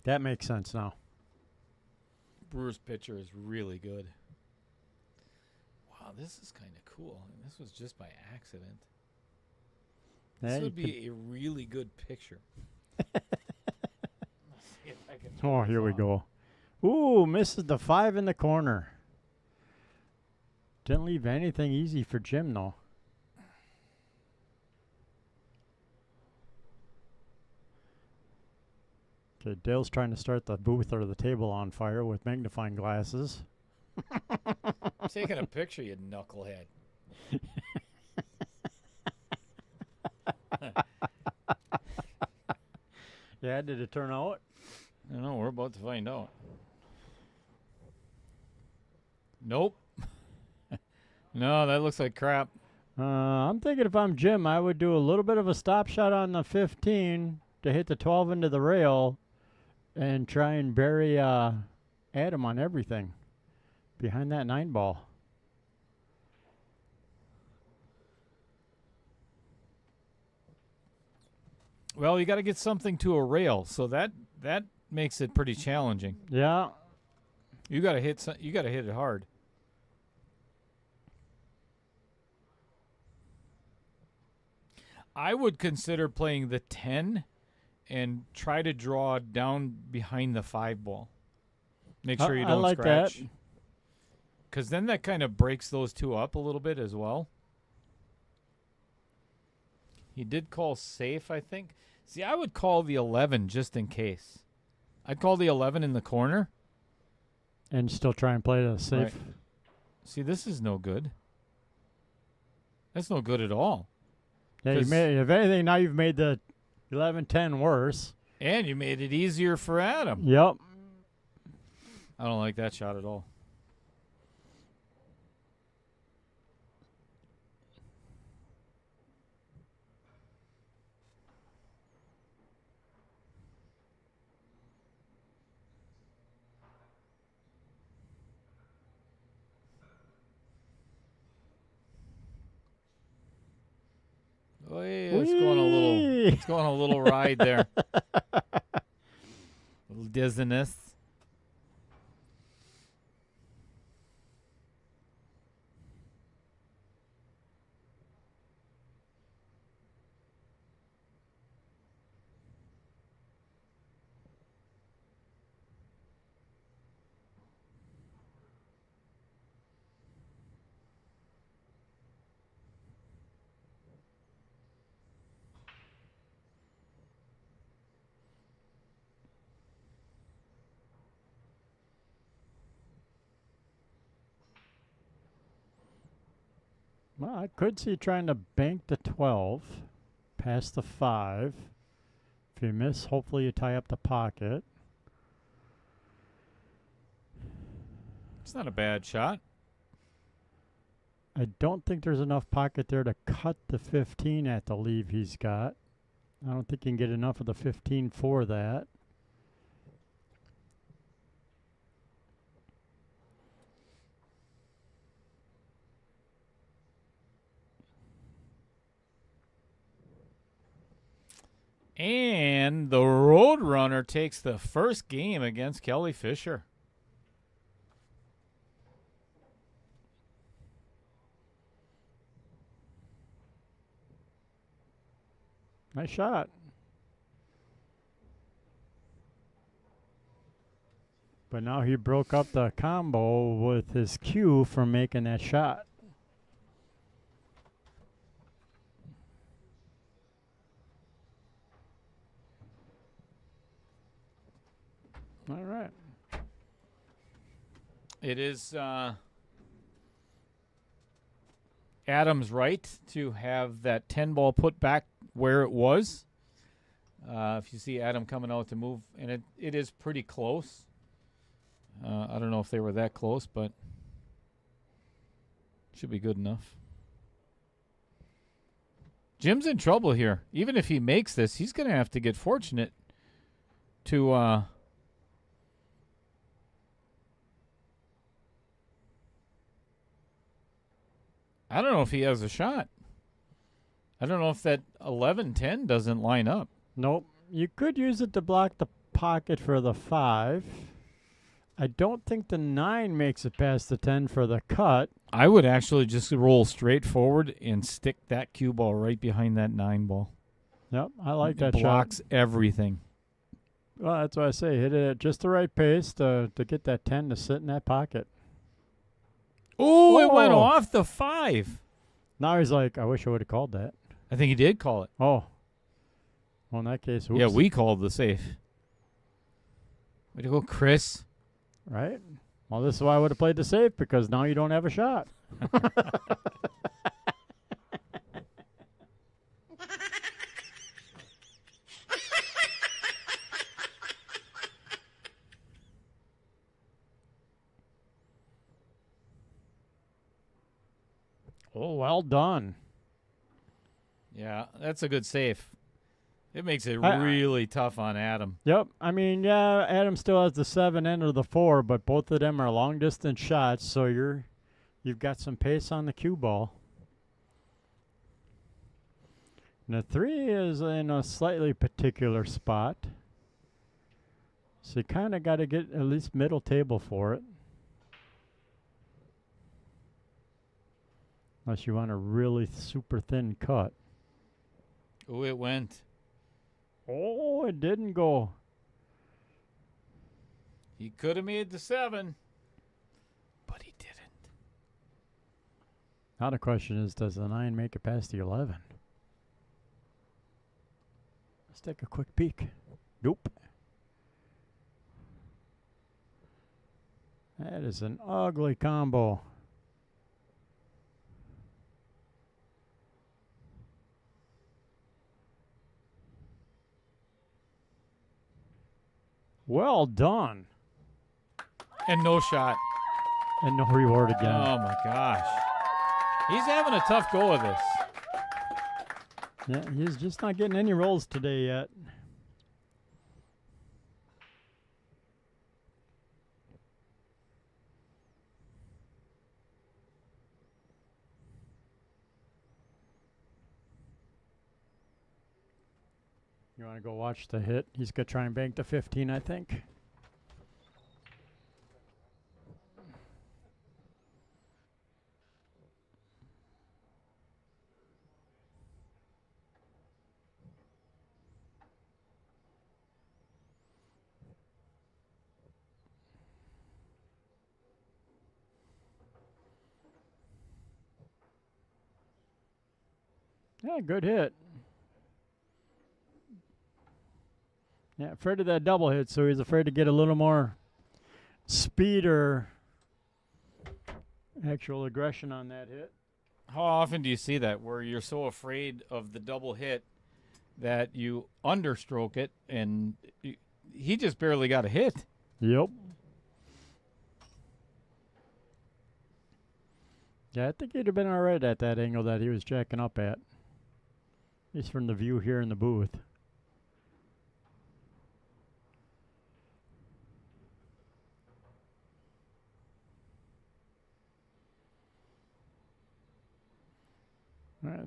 That makes sense now. Brewers pitcher is really good. Wow, this is kind of cool. And this was just by accident. Yeah, This you would be a really good picture. See if I can Oh, pull here we this go. Ooh, misses the 5 in the corner. Didn't leave anything easy for Jim, though. Okay, Dale's trying to start the booth or the table on fire with magnifying glasses. I'm taking a picture, you knucklehead. Yeah, did it turn out? I don't know. We're about to find out. Nope. No, that looks like crap. I'm thinking if I'm Jim, I would do a little bit of a stop shot on the 15 to hit the 12 into the rail and try and bury Adam on everything behind that 9 ball. Well, you got to get something to a rail, so that makes it pretty challenging. Yeah. You got to hit it hard. I would consider playing the 10 and try to draw down behind the 5 ball. Make sure you I don't like scratch. that. Because then that kind of breaks those 2 up a little bit as well. He did call safe, I think. See, I would call the 11 just in case. I'd call the 11 in the corner. And still try and play the safe. Right. See, this is no good. That's no good at all. Yeah, you made, if anything, now you've made the 11-10 worse. And you made it easier for Adam. Yep. I don't like that shot at all. Oh, yeah, it's going a little ride there. Little dizziness. Well, I could see trying to bank the 12, past the 5. If you miss, hopefully you tie up the pocket. It's not a bad shot. I don't think there's enough pocket there to cut the 15 at the leave he's got. I don't think he can get enough of the 15 for that. And the Roadrunner takes the first game against Kelly Fisher. Nice shot. But now he broke up the combo with his cue from making that shot. All right. It is Adam's right to have that 10 ball put back where it was. If you see Adam coming out to move, and it is pretty close. I don't know if they were that close, but should be good enough. Jim's in trouble here. Even if he makes this, he's going to have to get fortunate to I don't know if he has a shot. I don't know if that 11-10 doesn't line up. Nope. You could use it to block the pocket for the 5. I don't think the 9 makes it past the 10 for the cut. I would actually just roll straight forward and stick that cue ball right behind that 9 ball. Yep, I like that shot. Blocks everything. Well, that's why I say hit it at just the right pace to get that 10 to sit in that pocket. Oh, it went off the 5. Now he's like, I wish I would have called that. I think he did call it. Oh. Well, in that case, oops. Yeah, we called the safe. Way to go, Chris. Right? Well, this is why I would have played the safe, because now you don't have a shot. Oh, well done. Yeah, that's a good safe. It makes it really tough on Adam. Yep. I mean, yeah, Adam still has the 7 and or the 4, but both of them are long distance shots, so you've got some pace on the cue ball. And the 3 is in a slightly particular spot. So you kind of got to get at least middle table for it. Unless you want a really super thin cut. Oh, it went. Oh, it didn't go. He could have made the 7, but he didn't. Now the question is, does the 9 make it past the 11? Let's take a quick peek. Nope. That is an ugly combo. Well done. And no shot. And no reward again. Oh, my gosh. He's having a tough go of this. Yeah, he's just not getting any rolls today yet. You want to go watch the hit? He's going to try and bank the 15, I think. Yeah, good hit. Yeah, afraid of that double hit, so he's afraid to get a little more speed or actual aggression on that hit. How often do you see that, where you're so afraid of the double hit that you understroke it, and he just barely got a hit? Yep. Yeah, I think he'd have been all right at that angle that he was jacking up at. At least from the view here in the booth.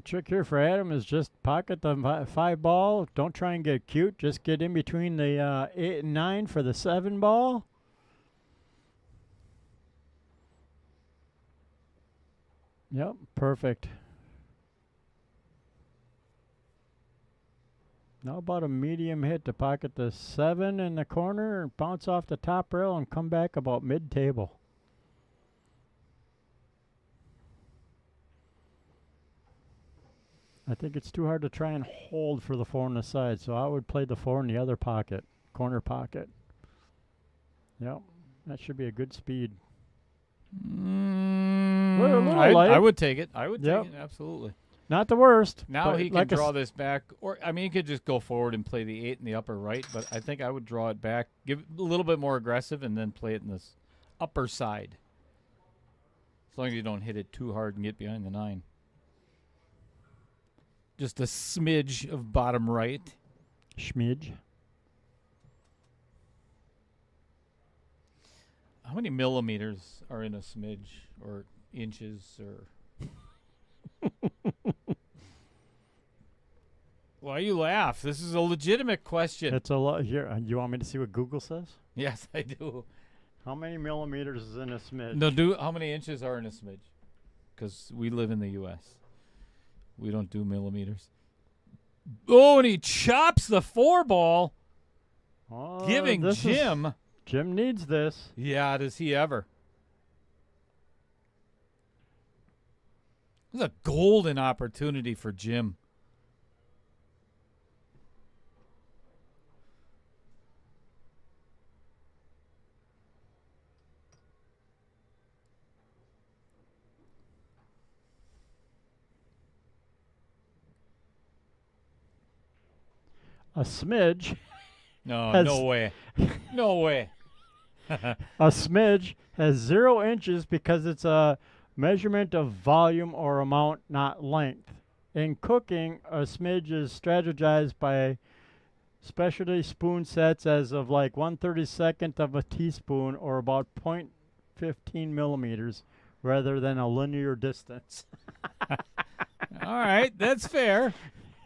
Trick here for Adam is just pocket the 5 ball. Don't try and get cute. Just get in between the 8 and 9 for the 7 ball. Yep, perfect. Now about a medium hit to pocket the 7 in the corner and bounce off the top rail and come back about mid-table. I think it's too hard to try and hold for the 4 on the side, so I would play the 4 in the other pocket, corner pocket. Yep, that should be a good speed. I would take it. I would take it, absolutely. Not the worst. Now he can draw this back, or I mean, he could just go forward and play the 8 in the upper right, but I think I would draw it back, give it a little bit more aggressive, and then play it in this upper side. As long as you don't hit it too hard and get behind the 9. Just a smidge of bottom right. Schmidge. How many millimeters are in a smidge, or inches, or... Why you laugh? This is a legitimate question. It's a lot. Here, you want me to see what Google says? Yes, I do. How many millimeters is in a smidge? No, how many inches are in a smidge? Because we live in the U.S. We don't do millimeters. Oh, and he chops the 4 ball, giving Jim. Jim needs this. Yeah, does he ever? This is a golden opportunity for Jim. A smidge. No, no way. No way. A smidge has 0 inches because it's a measurement of volume or amount, not length. In cooking, a smidge is strategized by specialty spoon sets as of like 1/32 of a teaspoon or about 0.15 millimeters rather than a linear distance. All right, that's fair.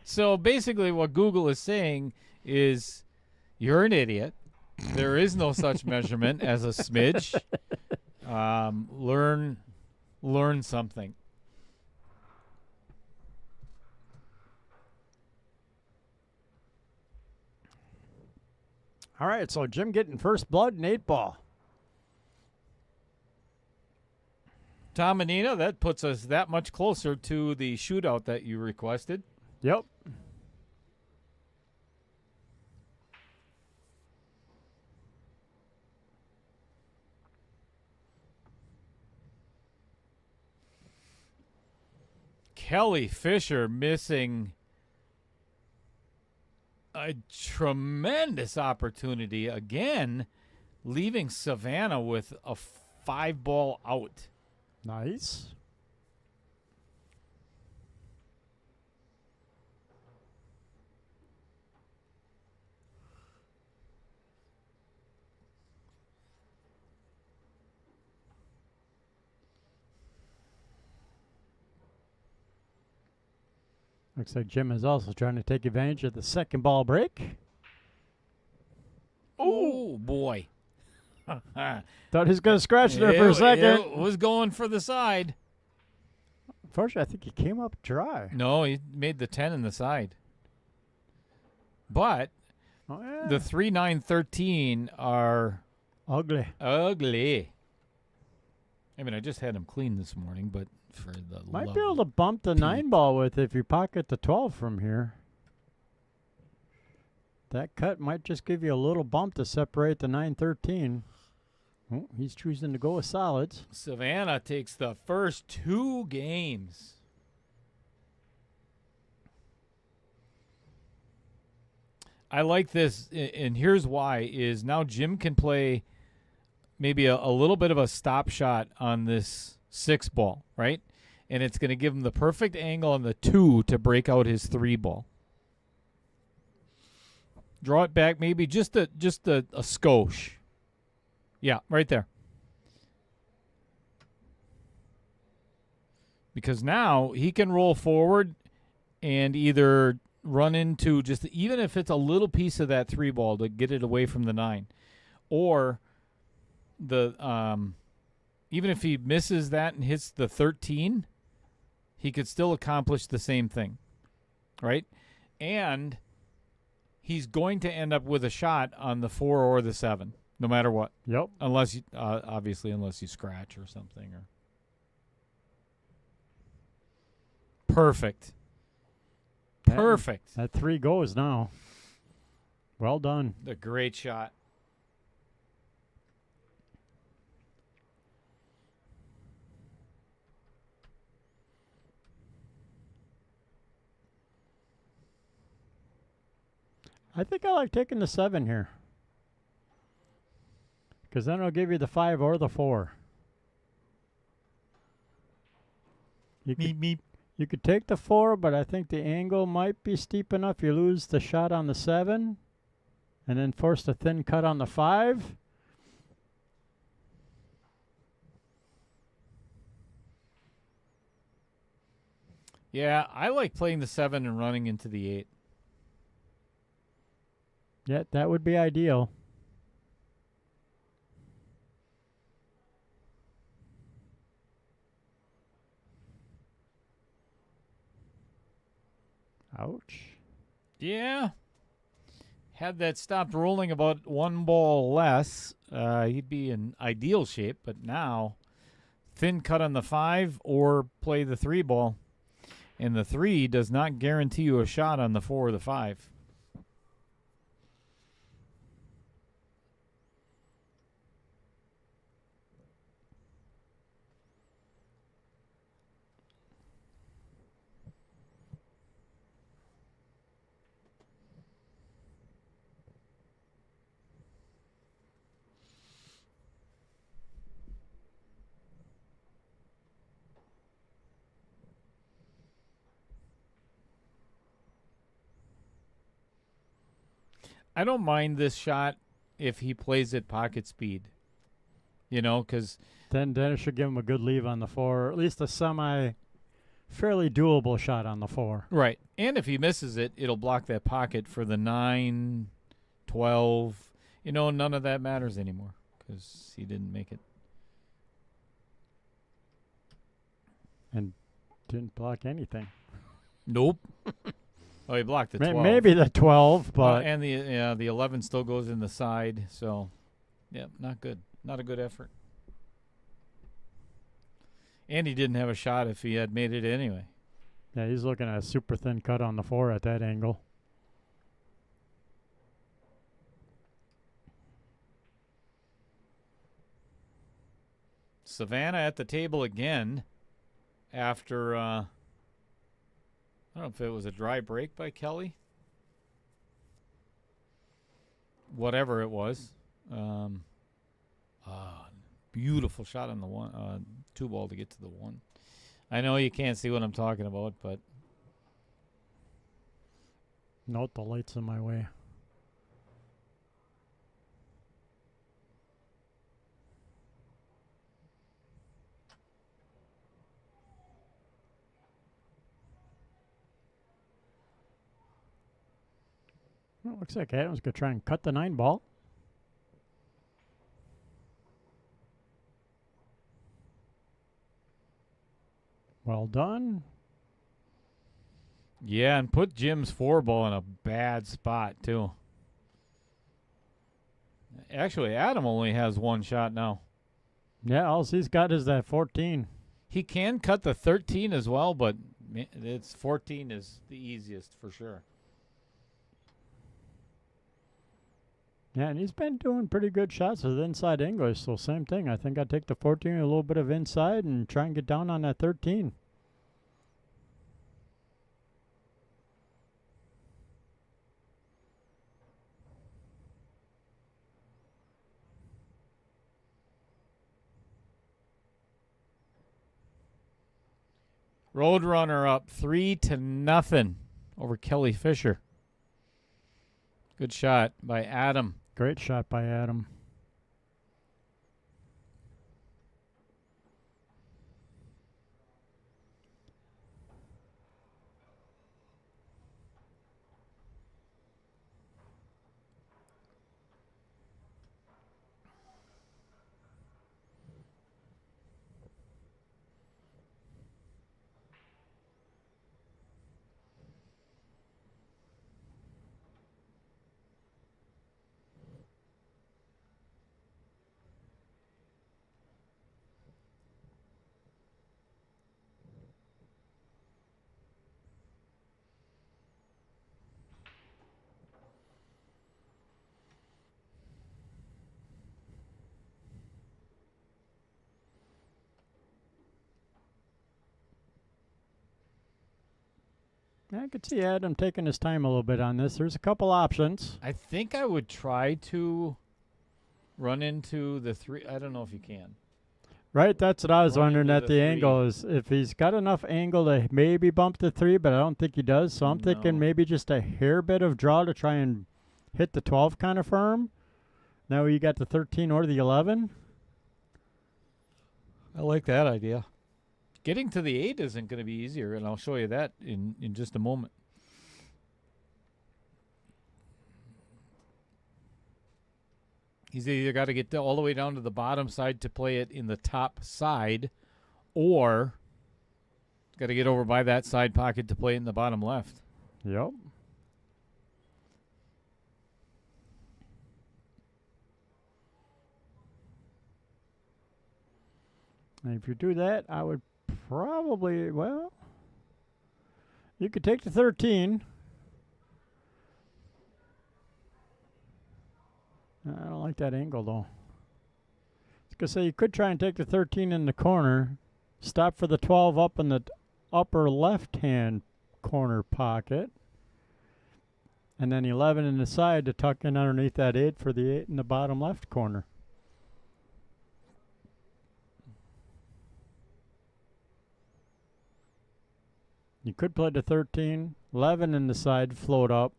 So basically what Google is saying is you're an idiot. There is no such measurement as a smidge. Learn something. All right, so Jim getting first blood and 8 ball. Tom and Nina, that puts us that much closer to the shootout that you requested. Yep. Kelly Fisher missing a tremendous opportunity again, leaving Savannah with a 5 ball out. Nice. Looks like Jim is also trying to take advantage of the second ball break. Oh, boy. Thought he was going to scratch there for a second. It was going for the side. Unfortunately, I think he came up dry. No, he made the 10 in the side. But the 3, 9, 13 are ugly. Ugly. I mean, I just had him clean this morning, but for the might be able to bump the 9 ball with if you pocket the 12 from here. That cut might just give you a little bump to separate the 9-13. Oh, he's choosing to go with solids. Savannah takes the first 2 games. I like this, and here's why, is now Jim can play maybe a little bit of a stop shot on this 6 ball, right? and it's going to give him the perfect angle on the 2 to break out his 3 ball. Draw it back maybe just a skosh. Yeah, right there. Because now he can roll forward and either run into just, even if it's a little piece of that 3 ball to get it away from the 9, or the even if he misses that and hits the 13, he could still accomplish the same thing, right? And he's going to end up with a shot on the 4 or the 7, no matter what. Yep. Unless you, obviously, unless you scratch or something. Or perfect. Perfect. That 3 goes now. Well done. A great shot. I think I like taking the 7 here. Because then it'll give you the 5 or the 4. You could take the 4, but I think the angle might be steep enough. You lose the shot on the 7 and then force the thin cut on the 5. Yeah, I like playing the 7 and running into the 8. Yeah, that would be ideal. Ouch. Yeah. Had that stopped rolling about 1 ball less, he'd be in ideal shape. But now, thin cut on the 5 or play the 3 ball. And the 3 does not guarantee you a shot on the 4 or the 5. I don't mind this shot if he plays at pocket speed, you know, because Then it should give him a good leave on the 4, or at least a fairly doable shot on the 4. right. And if he misses it, it'll block that pocket for the 9, 12. You know, none of that matters anymore because he didn't make it. And didn't block anything. Nope. Oh, he blocked the 12. Maybe the 12, but and the 11 still goes in the side. So, yeah, not good. Not a good effort. And he didn't have a shot if he had made it anyway. yeah, he's looking at a super thin cut on the 4 at that angle. Savannah at the table again after, I don't know if it was a dry break by Kelly. Whatever it was. Beautiful shot on the 1, 2 ball to get to the 1. I know you can't see what I'm talking about, but Note the lights in my way. Well, looks like Adams could try and cut the 9 ball. Well done. yeah, and put Jim's 4 ball in a bad spot too. Actually, Adam only has 1 shot now. Yeah, all he's got is that 14. He can cut the 13 as well, but it's 14 is the easiest for sure. Yeah, and he's been doing pretty good shots with inside English, so same thing. I think I'd take the 14, a little bit of inside, and try and get down on that 13. Roadrunner up 3-0 over Kelly Fisher. Good shot by Adam. Great shot by Adam. I could see Adam taking his time a little bit on this. There's a couple options. I think I would try to run into the 3. I don't know if you can. Right, that's what I was Run wondering into at the the 3. angle is if he's got enough angle to maybe bump the 3, but I don't think he does. So I'm thinking No. maybe just a hair bit of draw to try and hit the 12 kind of firm. Now you got the 13 or the 11. I like that idea. Getting to the 8 isn't going to be easier, and I'll show you that in just a moment. He's either got to get all the way down to the bottom side to play it in the top side, or got to get over by that side pocket to play it in the bottom left. Yep. And if you do that, I would probably, well, you could take the 13. I don't like that angle, though. I was going to say you could try and take the 13 in the corner, stop for the 12 up in the upper left-hand corner pocket, and then 11 in the side to tuck in underneath that 8 for the 8 in the bottom left corner. You could play the 13, 11 in the side, float up,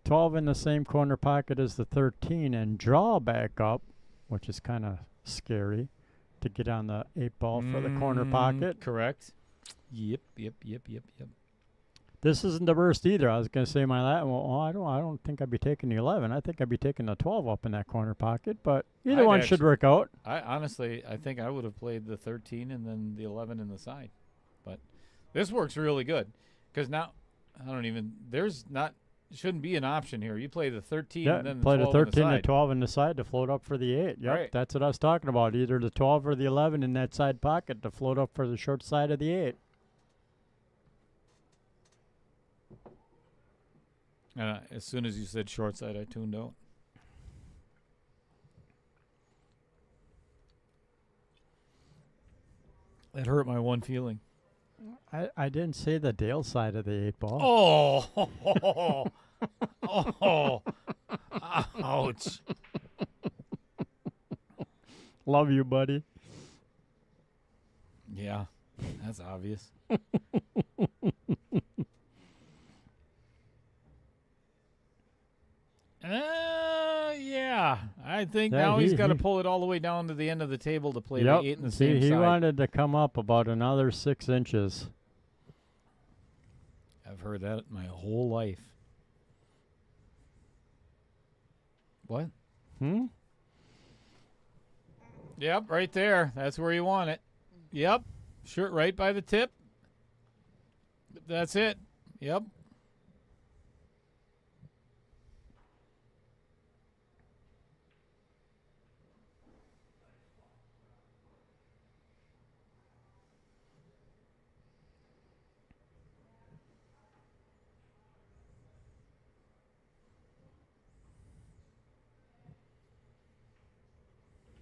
12 in the same corner pocket as the 13, and draw back up, which is kind of scary to get on the 8 ball for the corner pocket. Correct. Yep. This isn't the burst either. I was going to say my Latin. Well, I don't think I'd be taking the 11. I think I'd be taking the 12 up in that corner pocket. But either one should work out. I honestly think I would have played the 13 and then the 11 in the side, but this works really good because now shouldn't be an option here. You play the 13 and then the play 12 the 13 in the and 12 in the side to float up for the 8. Yep, Right. that's what I was talking about. Either the 12 or the 11 in that side pocket to float up for the short side of the 8. As soon as you said short side, I tuned out. That hurt my one feeling. I didn't say the Dale side of the 8 ball. Oh, oh, ouch. Love you, buddy. Yeah, that's obvious. Yeah. I think Yeah, now he's he- got to he- pull it all the way down to the end of the table to play Yep. the 8 in the See, same he side. wanted to come up about another 6 inches. I've heard that my whole life. What? Yep, right there. That's where you want it. Yep. Sure, right by the tip. That's it. Yep.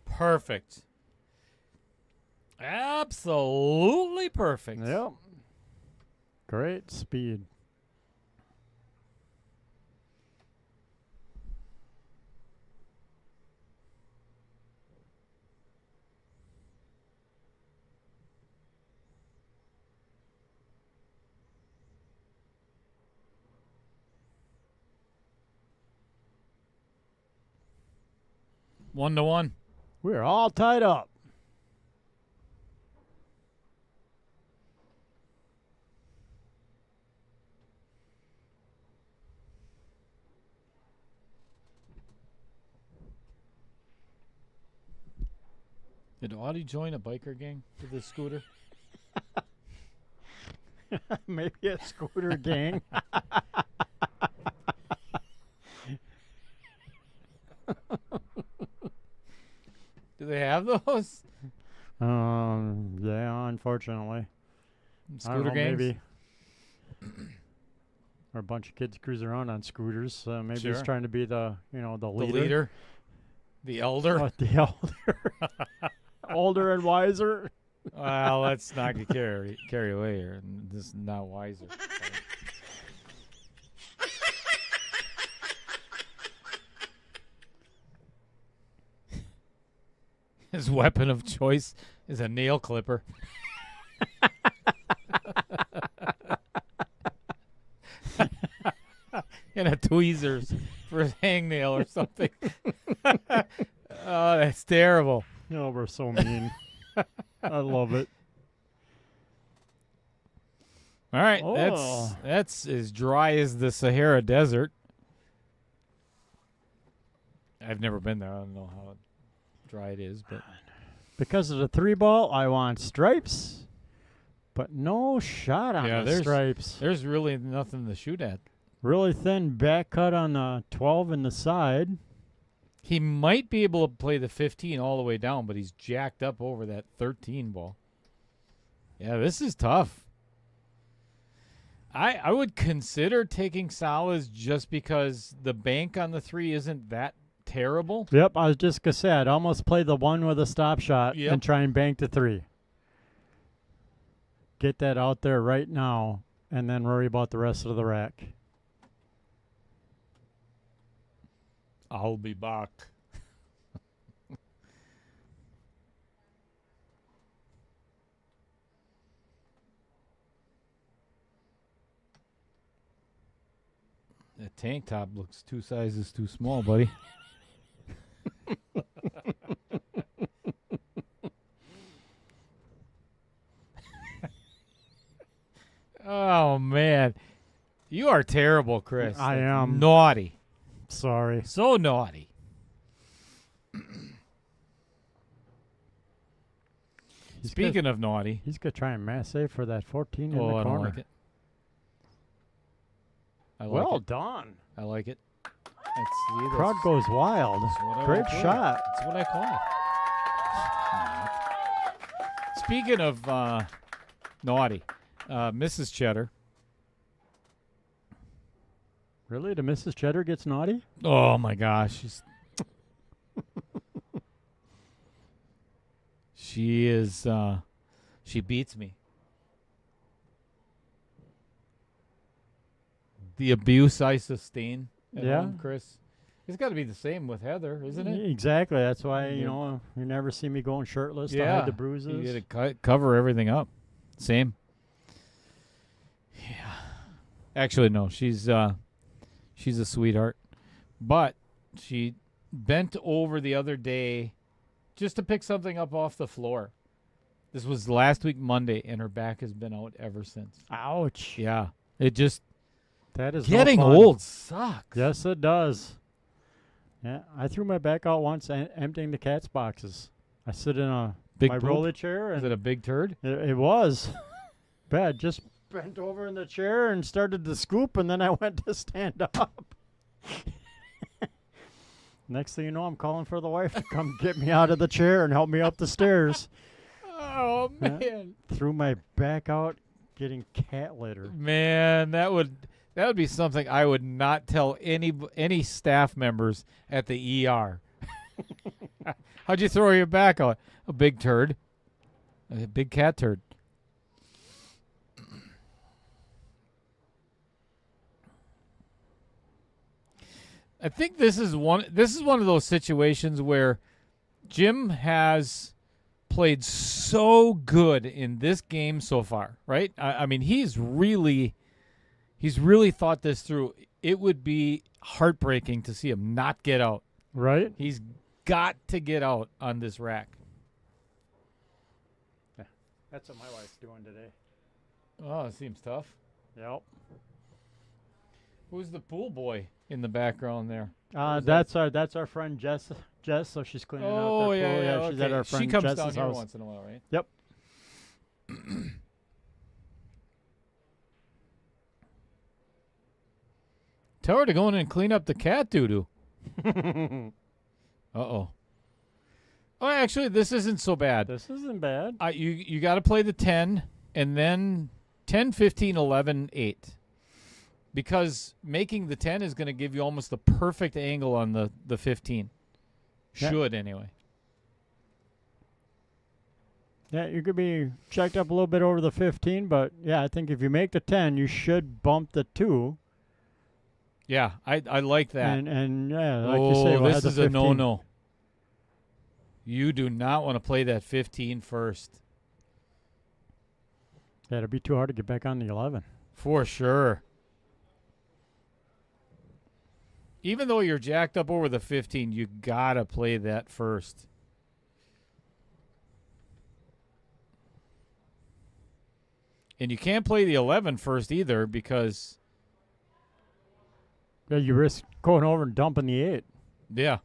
Perfect. Absolutely perfect. Yep. Great speed. 1-1. We're all tied up. Did Audie join a biker gang with his scooter? Maybe a scooter gang. Do they have those? Yeah, unfortunately. I don't Scooter know, gangs? maybe. Or a bunch of kids cruise around on scooters. Maybe he's Sure. trying to be the The leader. leader? The elder? The elder. Older and wiser. Well, let's not get carry away here. This is not wiser. His weapon of choice is a nail clipper. And a tweezers for his hangnail or something. Oh, that's terrible. Oh, we're so mean. I love it. All right, Oh. that's as dry as the Sahara Desert. I've never been there. I don't know how dry it is, but Because of the 3-ball, I want stripes, but no shot on Yeah, the there's- stripes. there's really nothing to shoot at. Really thin back cut on the 12 in the side. He might be able to play the 15 all the way down, but he's jacked up over that 13 ball. Yeah, this is tough. I would consider taking Salas just because the bank on the 3 isn't that terrible. Yep, I was just going to say, I'd almost play the 1 with a stop shot Yep. and try and bank the 3. Get that out there right now and then worry about the rest of the rack. I'll be back. That tank top looks 2 sizes too small, buddy. Oh, man. You are terrible, Chris. I That's am. naughty. Sorry. So naughty. Speaking of naughty. He's going to try and mass save for that 14 in the Oh, corner. I don't like it. I like Well it. done. I like it. That's, see, Crowd goes wild. that's what I Great call it. shot. That's what I call it. Speaking of naughty, Mrs. Cheddar. Really? The Mrs. Cheddar gets naughty? Oh my gosh, she is. She beats me. The abuse I sustain at Yeah. home, Chris. It's got to be the same with Heather, isn't it? Exactly. That's why, Yeah. you never see me going shirtless to Yeah, hide the bruises. You got to cover everything up. Same. Yeah. Actually, no. She's a sweetheart, but she bent over the other day just to pick something up off the floor. This was last week Monday, and her back has been out ever since. Ouch. Yeah, it just That is getting no fun. old sucks. Yes, it does. Yeah, I threw my back out once emptying the cat's boxes. I sit in my Big poop? roller chair, Is and it a big turd? it was bad. Just bent over in the chair and started to scoop, and then I went to stand up. Next thing you know, I'm calling for the wife to come get me out of the chair and help me up the stairs. Oh Yeah. man, Threw my back out getting cat litter. man, that would be something I would not tell any staff members at the ER. How'd you throw your back out? A big turd, a big cat turd. I think this is one of those situations where Jim has played so good in this game so far, right? I mean, he's really thought this through. It would be heartbreaking to see him not get out. Right? He's got to get out on this rack. That's what my wife's doing today. Oh, it seems tough. Yep. Who's the pool boy in the background there? That's our friend Jess. So she's cleaning out Oh, their pool. yeah, She's at okay. our friend She comes Jess's down here house. once in a while, right? Yep. Tell her to go in and clean up the cat doo-doo. Uh-oh. Oh, actually, this isn't so bad. This isn't bad. You got to play the 10 and then 10, 15, 11, 8. Because making the 10 is going to give you almost the perfect angle on the 15. Yeah. Should, anyway. Yeah, you could be checked up a little bit over the 15, but yeah, I think if you make the 10, you should bump the 2. Yeah, I like that. And yeah, like you say, we'll this have the is a 15. no-no. You do not want to play that 15 first. Yeah, it'd be too hard to get back on the 11. For sure. Even though you're jacked up over the 15, you got to play that first. And you can't play the 11 first either because... Yeah, you risk going over and dumping the 8. Yeah.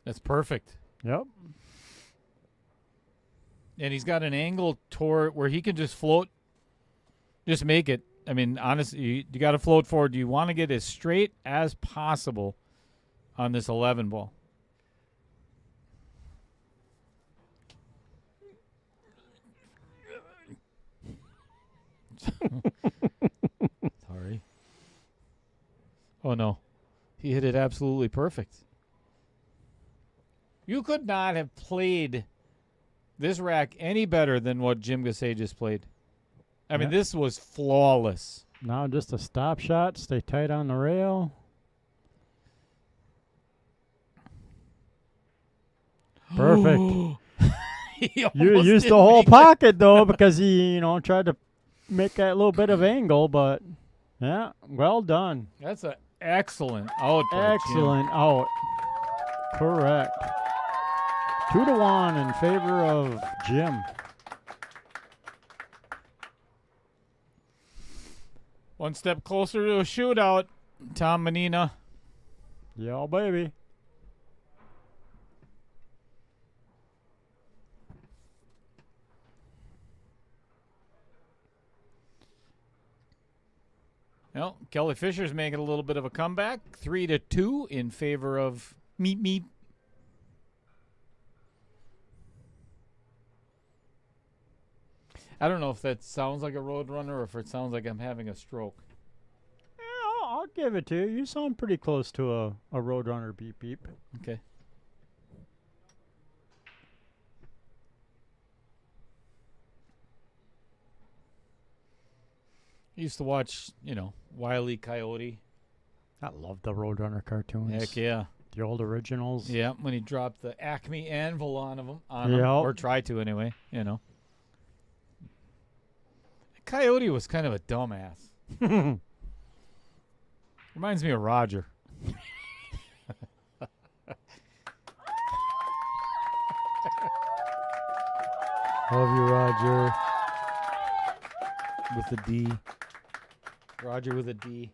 That's perfect. Yep. And he's got an angle toward where he can just float. Just make it. I mean, honestly, you got to float forward. You want to get as straight as possible on this 11 ball. Sorry. Oh, no. He hit it absolutely perfect. You could not have played this rack any better than what Jim Gessay just played. I mean, this was flawless. Now just a stop shot. Stay tight on the rail. Perfect. He You almost used the didn't whole make it. pocket, though, because he, tried to make that little bit of angle, but yeah, well done. That's an excellent out. by Jim. Excellent out. Correct. 2-1 in favor of Jim. One step closer to a shootout, Tom Menina. Yeah, baby. Well, Kelly Fisher's making a little bit of a comeback, 3-2 in favor of Meep. I don't know if that sounds like a road runner or if it sounds like I'm having a stroke. Yeah, I'll give it to you. You sound pretty close to a Roadrunner beep beep. Okay. I used to watch, Wile E. Coyote. I love the Roadrunner cartoons. Heck yeah. The old originals. Yeah, when he dropped the Acme anvil on him, Yep. or tried to anyway, Coyote was kind of a dumbass. Reminds me of Roger. Love you, Roger. With a D. Roger with a D.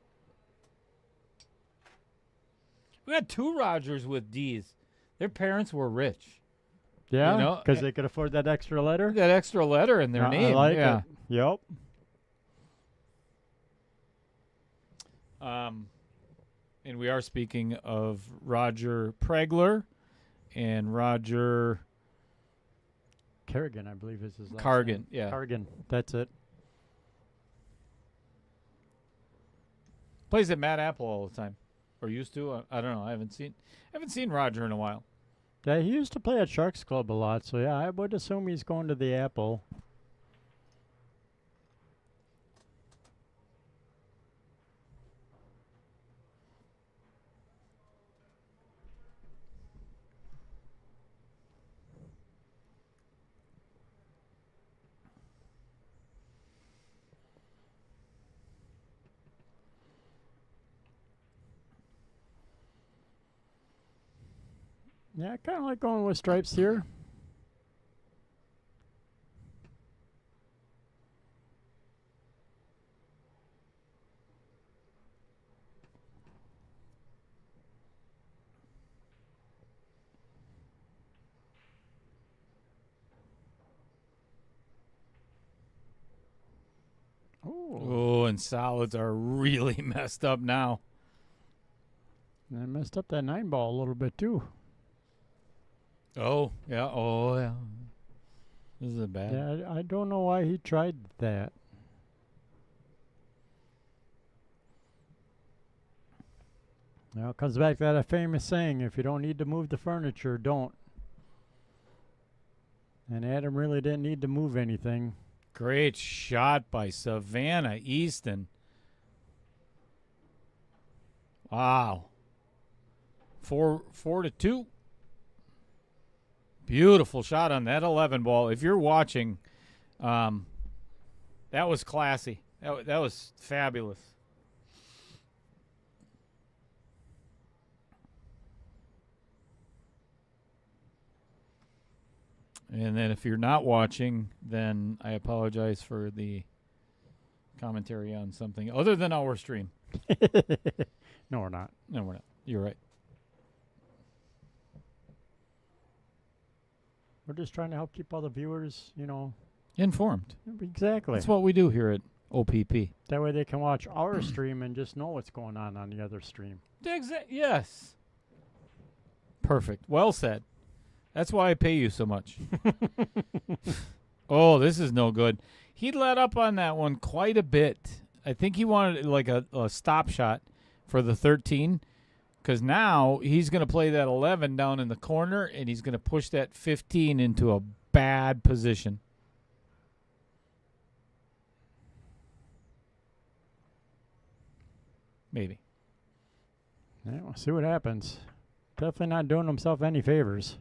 We had 2 Rogers with D's. Their parents were rich. Yeah, because they could afford that extra letter. That extra letter in their name. I like yeah. it. Yep. And we are speaking of Roger Pregler and Roger Kerrigan, I believe is his last Cargan. name. Yeah. Cargan. That's it. Plays at Mad Apple all the time. Or used to. I don't know. I haven't seen Roger in a while. Yeah, he used to play at Sharks Club a lot, so yeah, I would assume he's going to the Apple. Yeah, I kind of like going with stripes here. Oh, and solids are really messed up now. And I messed up that 9-ball a little bit too. Oh, yeah. Oh, yeah. This is bad. Yeah, I don't know why he tried that. Now it comes back to that famous saying, if you don't need to move the furniture, don't. And Adam really didn't need to move anything. Great shot by Savannah Easton. Wow. 4-2. Beautiful shot on that 11 ball. If you're watching, that was classy. That was fabulous. And then if you're not watching, then I apologize for the commentary on something other than our stream. No, we're not. No, we're not. You're right. We're just trying to help keep all the viewers, Informed. exactly. That's what we do here at OPP. That way they can watch our stream and just know what's going on the other stream. Yes. Perfect. Well said. That's why I pay you so much. Oh, this is no good. He let up on that one quite a bit. I think he wanted like a stop shot for the 13, because now he's going to play that 11 down in the corner, and he's going to push that 15 into a bad position. Maybe. Yeah, we'll see what happens. Definitely not doing himself any favors.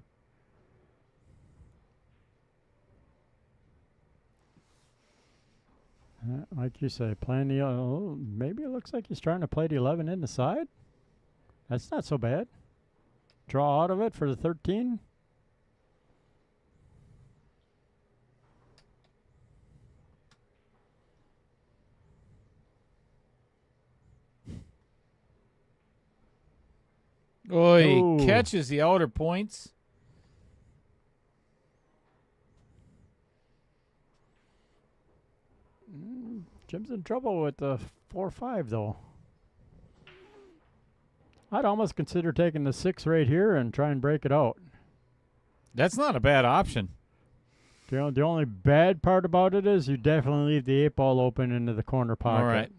Like you say, playing the maybe it looks like he's trying to play the 11 in the side. That's not so bad. Draw out of it for the 13. Oh, he Ooh. catches the outer points. Jim's in trouble with the 4-5 though. I'd almost consider taking the 6 right here and try and break it out. That's not a bad option. The only bad part about it is you definitely leave the 8-ball open into the corner pocket. All right.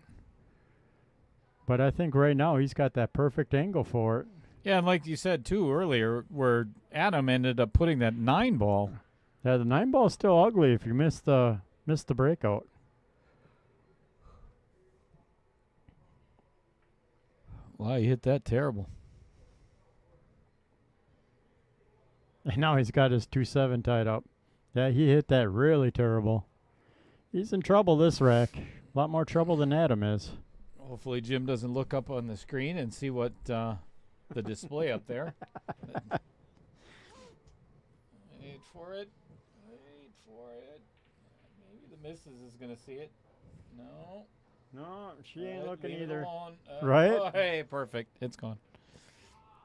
But I think right now he's got that perfect angle for it. Yeah, and like you said, too, earlier, where Adam ended up putting that 9-ball. Yeah, the 9-ball is still ugly if you miss the breakout. Wow, he hit that terrible. And now he's got his 2-7 tied up. Yeah, he hit that really terrible. He's in trouble this rack. A lot more trouble than Adam is. Hopefully Jim doesn't look up on the screen and see what the display up there. Wait for it. Wait for it. Maybe the missus is going to see it. No. No, she ain't looking leave it either. alone. Right? Oh, hey, perfect. It's gone.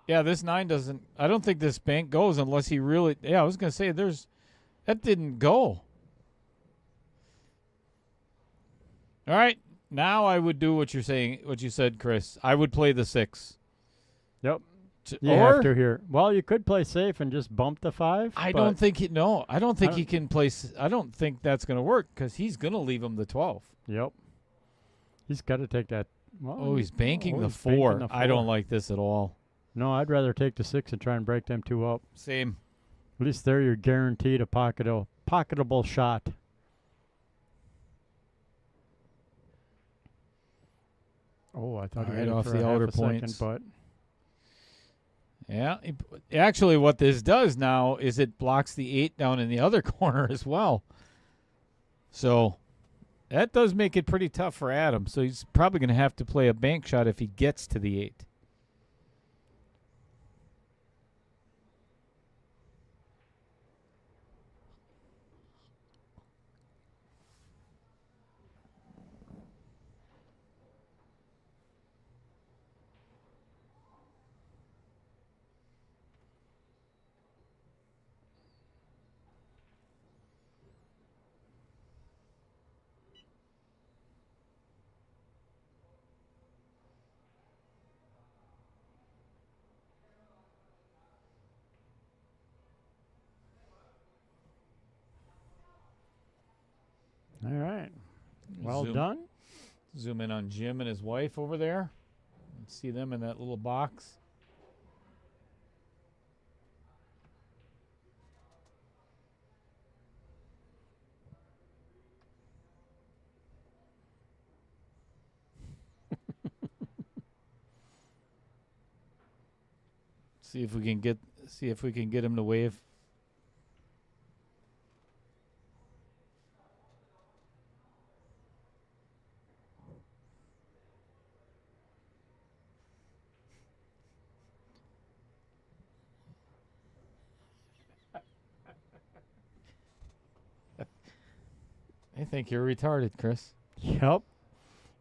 Yeah, this 9 doesn't. I don't think this bank goes unless he really. Yeah, I was going to say that didn't go. All right. Now I would do what you're saying, what you said, Chris. I would play the 6. Yep. You have to here. Well, you could play safe and just bump the 5. I don't think he. No, I don't think he can place. I don't think that's going to work because he's going to leave him the 12. Yep. He's got to take that. Well, Oh, he's banking the he's 4. banking the I don't 4. like this at all. No, I'd rather take the 6 and try and break them 2 up. Same. At least there you're guaranteed a pocketable shot. Oh, I thought he Right had it off for the a half outer a second, points. but Yeah. Actually, what this does now is it blocks the 8 down in the other corner as well. So that does make it pretty tough for Adam. So he's probably going to have to play a bank shot if he gets to the 8. All right. Well Zoom. done. Zoom in on Jim and his wife over there. See them in that little box. See if we can get him to wave. I think you're retarded, Chris. Yep.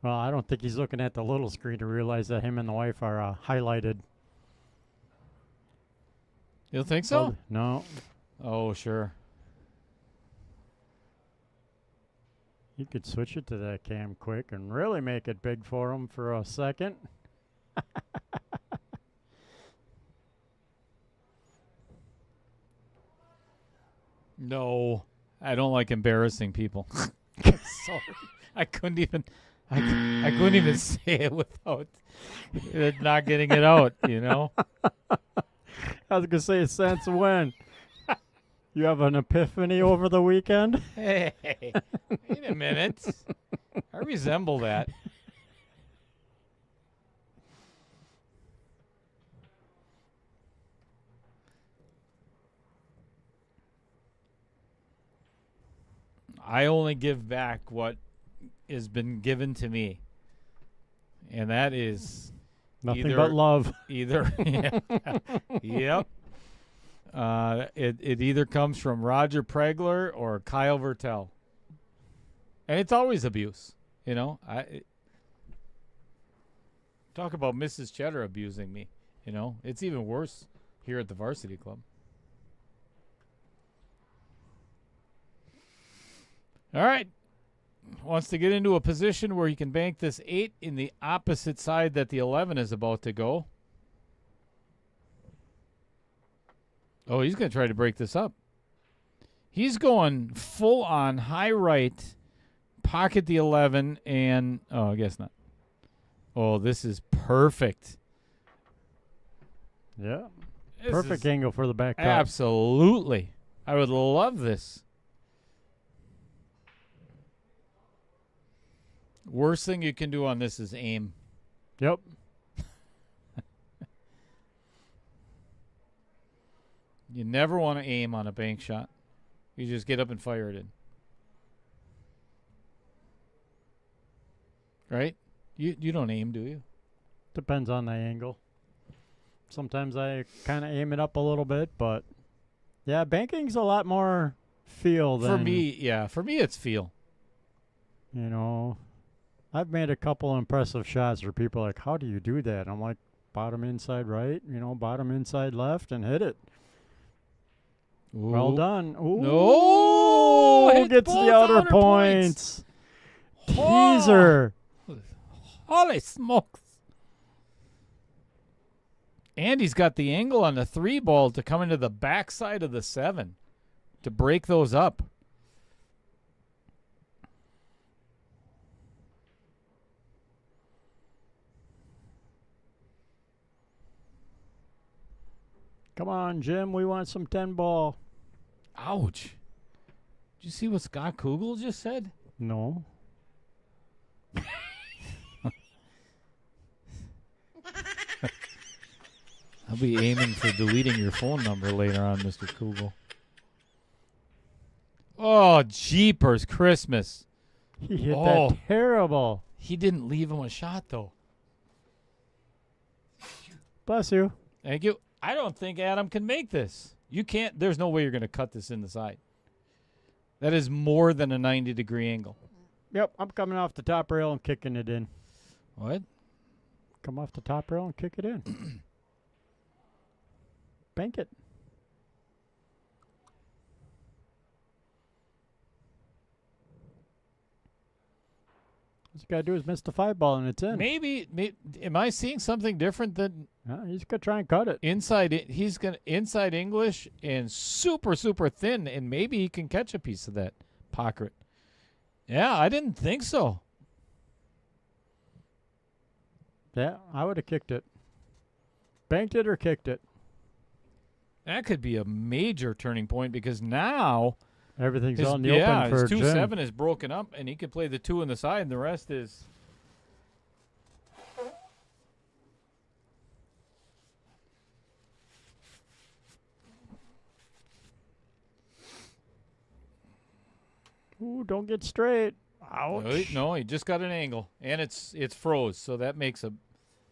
Well, I don't think he's looking at the little screen to realize that him and the wife are highlighted. You don't think so? No. Oh, sure. You could switch it to that cam quick and really make it big for him for a second. No, I don't like embarrassing people. Sorry, I couldn't even say it without it not getting it out. You know. I was gonna say, since when? You have an epiphany over the weekend? Hey, wait a minute. I resemble that. I only give back what has been given to me. And that is Nothing but love. Either. Yeah. Yep. It either comes from Roger Pregler or Kyle Vertel. And it's always abuse. You know, talk about Mrs. Cheddar abusing me. You know, it's even worse here at the varsity club. All right. Wants to get into a position where he can bank this 8 in the opposite side that the 11 is about to go. Oh, he's going to try to break this up. He's going full on high right, pocket the 11, and I guess not. Oh, this is perfect. Yeah. This Perfect is angle for the back cut. Absolutely. I would love this. Worst thing you can do on this is aim. Yep. You never want to aim on a bank shot. You just get up and fire it in. Right? You don't aim, do you? Depends on the angle. Sometimes I kind of aim it up a little bit, but yeah, banking's a lot more feel than... For me, yeah. For me, it's feel. You know, I've made a couple impressive shots where people are like, how do you do that? I'm like, bottom inside right, bottom inside left, and hit it. Ooh. Well done. Ooh. No! Hit Gets both the outer outer points. Oh. Teaser. Holy smokes. And he's got the angle on the 3 ball to come into the backside of the 7 to break those up. Come on, Jim. We want some 10 ball. Ouch. Did you see what Scott Kugel just said? No. I'll be aiming for deleting your phone number later on, Mr. Kugel. Oh, jeepers Christmas. He hit that terrible. He didn't leave him a shot, though. Bless you. Thank you. I don't think Adam can make this. You can't. There's no way you're going to cut this in the side. That is more than a 90-degree angle. Yep, I'm coming off the top rail and kicking it in. What? Come off the top rail and kick it in. Bank it. What you got to do is miss the 5 ball and it's in. Maybe am I seeing something different than He's going to try and cut it. inside? He's going to inside English and super, super thin, and maybe he can catch a piece of that pocket. Yeah, I didn't think so. Yeah, I would have kicked it. Banked it or kicked it. That could be a major turning point because now Everything's his, out in the yeah, open for his Jim. 2-7 is broken up, and he could play the 2 on the side, and the rest is. Ooh, don't get straight. Ouch. Wait, no, he just got an angle, and it's froze, so that makes it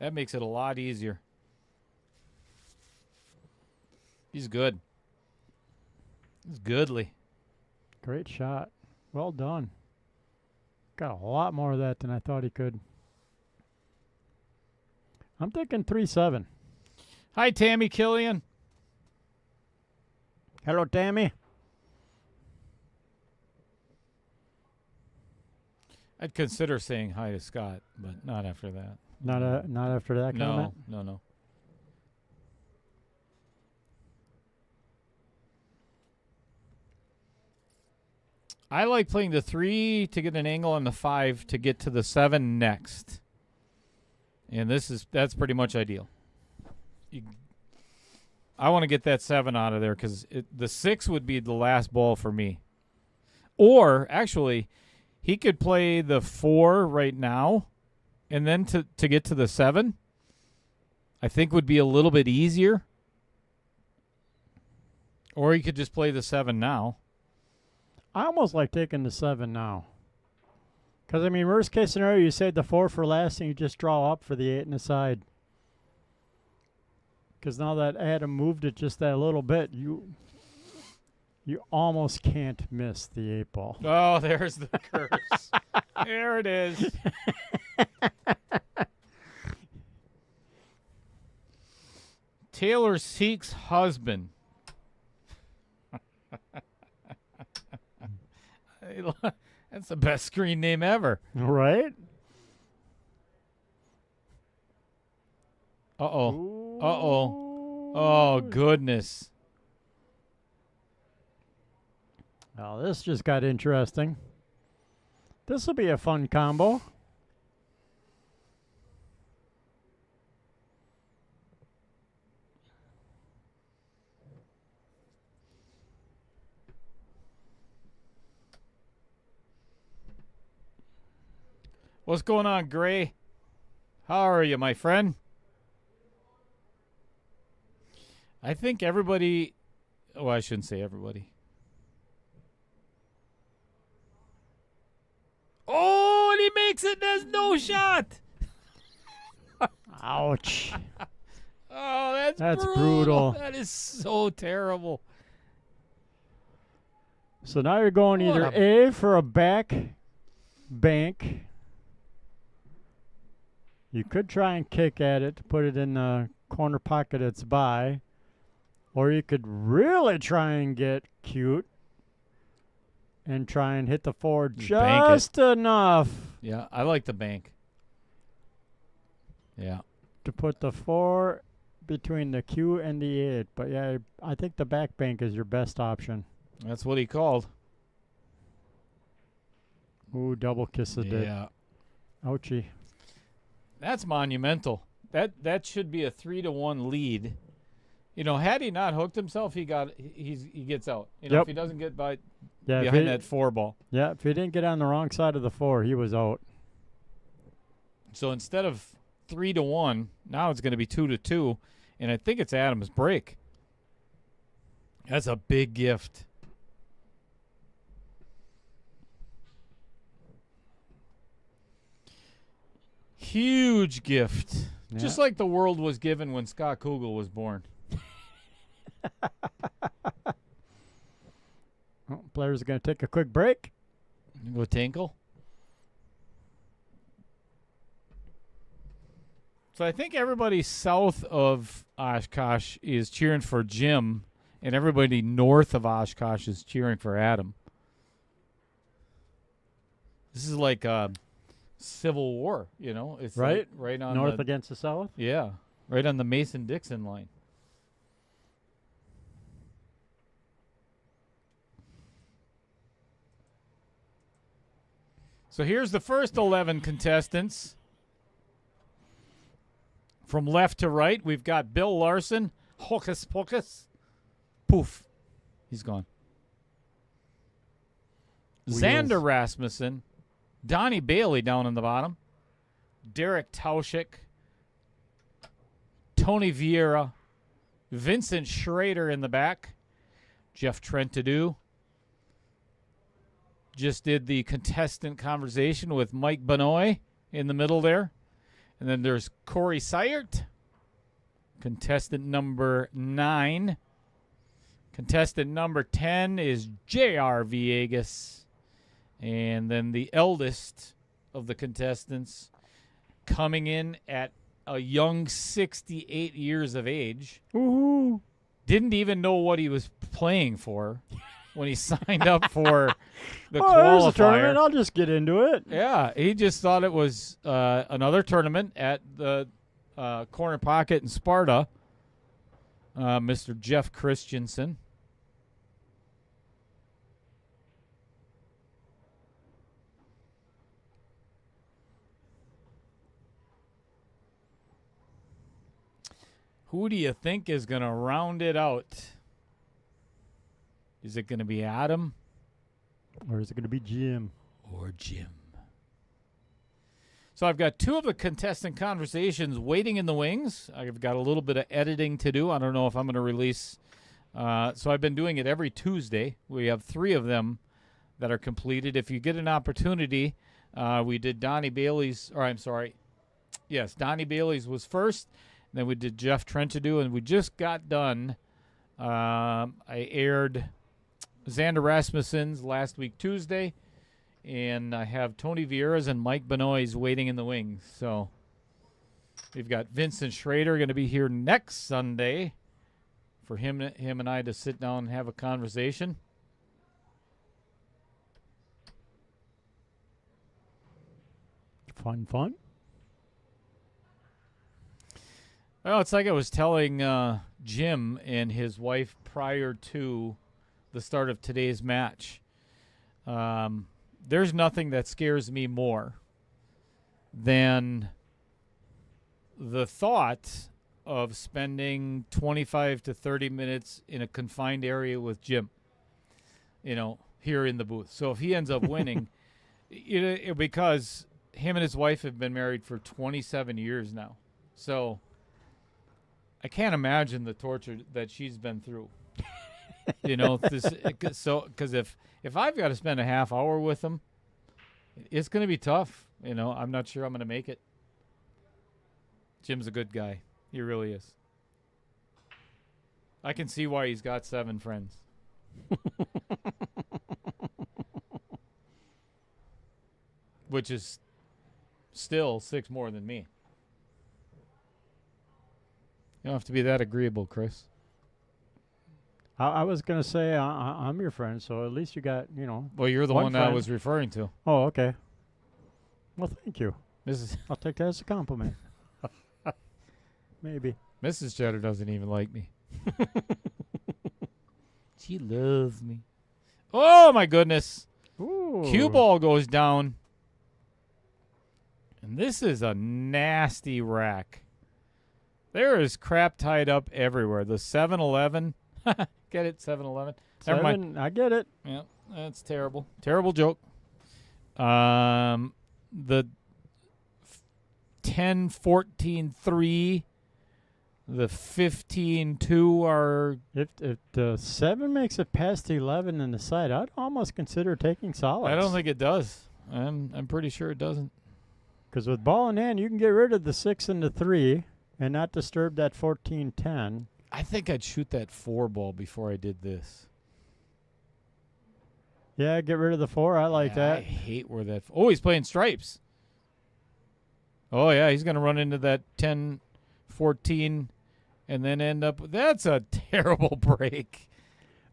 a lot easier. He's good. He's goodly. Great shot. Well done. Got a lot more of that than I thought he could. I'm thinking 3-7. Hi, Tammy Killian. Hello, Tammy. I'd consider saying hi to Scott, but not after that. Not after that comment. No. I like playing the 3 to get an angle on the 5 to get to the 7 next. And that's pretty much ideal. I want to get that 7 out of there because the 6 would be the last ball for me. Or, actually, he could play the 4 right now, and then to get to the 7, I think would be a little bit easier. Or he could just play the 7 now. I almost like taking the 7 now. Because, I mean, worst case scenario, you save the 4 for last and you just draw up for the 8 and the side. Because now that Adam moved it just that little bit, you almost can't miss the 8 ball. Oh, there's the curse. There it is. Taylor Seek's husband. That's the best screen name ever. Right? Uh-oh. Uh-oh. Oh, goodness. Now, this just got interesting. This will be a fun combo. What's going on, Gray? How are you, my friend? I think everybody... Oh, I shouldn't say everybody. Oh, and he makes it. There's no shot. Ouch. Oh, That's brutal. That is so terrible. So now you're going What either A for a back bank. You could try and kick at it to put it in the corner pocket it's by. Or you could really try and get cute and try and hit the 4 bank just enough Yeah, I like the bank. Yeah. to put the 4 between the Q and the 8. But yeah, I think the back bank is your best option. That's what he called. Ooh, double kiss it. Yeah. Ouchie. That's monumental. That should be a 3-1 lead. You know, had he not hooked himself, he gets out. You know, Yep. if he doesn't get by Yeah, behind that 4 ball. Yeah, if he didn't get on the wrong side of the 4, he was out. So instead of 3-1, now it's going to be 2-2, and I think it's Adam's break. That's a big gift. Huge gift. Yeah. Just like the world was given when Scott Kugel was born. Well, players are going to take a quick break. Go Tinkle. So I think everybody south of Oshkosh is cheering for Jim, and everybody north of Oshkosh is cheering for Adam. This is like a Civil War, you know? It's Right? like right on North the, against the south. yeah, right on the Mason-Dixon line. So here's the first 11 contestants. From left to right, we've got Bill Larson. Hocus pocus. Poof. He's gone. Wheels. Xander Rasmussen. Donnie Bailey down in the bottom. Derek Tauschik. Tony Vieira. Vincent Schrader in the back. Jeff Trentadue. Just did the contestant conversation with Mike Benoit in the middle there. And then there's Corey Seiert, contestant number 9. Contestant number 10 is J.R. Villegas. And then the eldest of the contestants coming in at a young 68 years of age. Woohoo! Didn't even know what he was playing for when he signed up for the Oh, there's a qualifier. tournament. I'll just get into it. Yeah, he just thought it was another tournament at the Corner Pocket in Sparta. Mr. Jeff Christensen. Who do you think is going to round it out? Is it going to be Adam? Or is it going to be Jim? Or Jim? So I've got 2 of the contestant conversations waiting in the wings. I've got a little bit of editing to do. I don't know if I'm going to release. So I've been doing it every Tuesday. We have 3 of them that are completed. If you get an opportunity, we did Donnie Bailey's, or I'm sorry. Yes, Donnie Bailey's was first. Then we did Jeff Trentadue, and we just got done. I aired Xander Rasmussen's last week Tuesday, and I have Tony Vieira's and Mike Benoit's waiting in the wings. So we've got Vincent Schrader going to be here next Sunday for him and I to sit down and have a conversation. Fun. Well, it's like I was telling Jim and his wife prior to the start of today's match. There's nothing that scares me more than the thought of spending 25 to 30 minutes in a confined area with Jim, here in the booth. So if he ends up winning, because him and his wife have been married for 27 years now. So I can't imagine the torture that she's been through. Because if I've got to spend a half hour with him, it's going to be tough. I'm not sure I'm going to make it. Jim's a good guy. He really is. I can see why he's got 7 friends. Which is still 6 more than me. You don't have to be that agreeable, Chris. I was going to say I'm your friend, so at least you got, Well, you're the one that I friend. was referring to. Oh, okay. Well, thank you. Mrs. I'll take that as a compliment. Maybe. Mrs. Cheddar doesn't even like me. She loves me. Oh, my goodness. Ooh. Cue ball goes down. And this is a nasty rack. There is crap tied up everywhere. The 7-Eleven. Get it, 7-Eleven? Never mind. I get it. Yeah, that's terrible. Terrible joke. The 10-14-3, the 15-2 are... If the 7 makes it past 11 in the side, I'd almost consider taking solids. I don't think it does. I'm pretty sure it doesn't. Because with ball in hand, you can get rid of the 6 and the 3 and not disturb that 14-10. I think I'd shoot that 4 ball before I did this. Yeah, get rid of the 4. I like I that. hate where that... Oh, he's playing stripes. Oh, yeah, he's going to run into that 10-14 and then end up... That's a terrible break.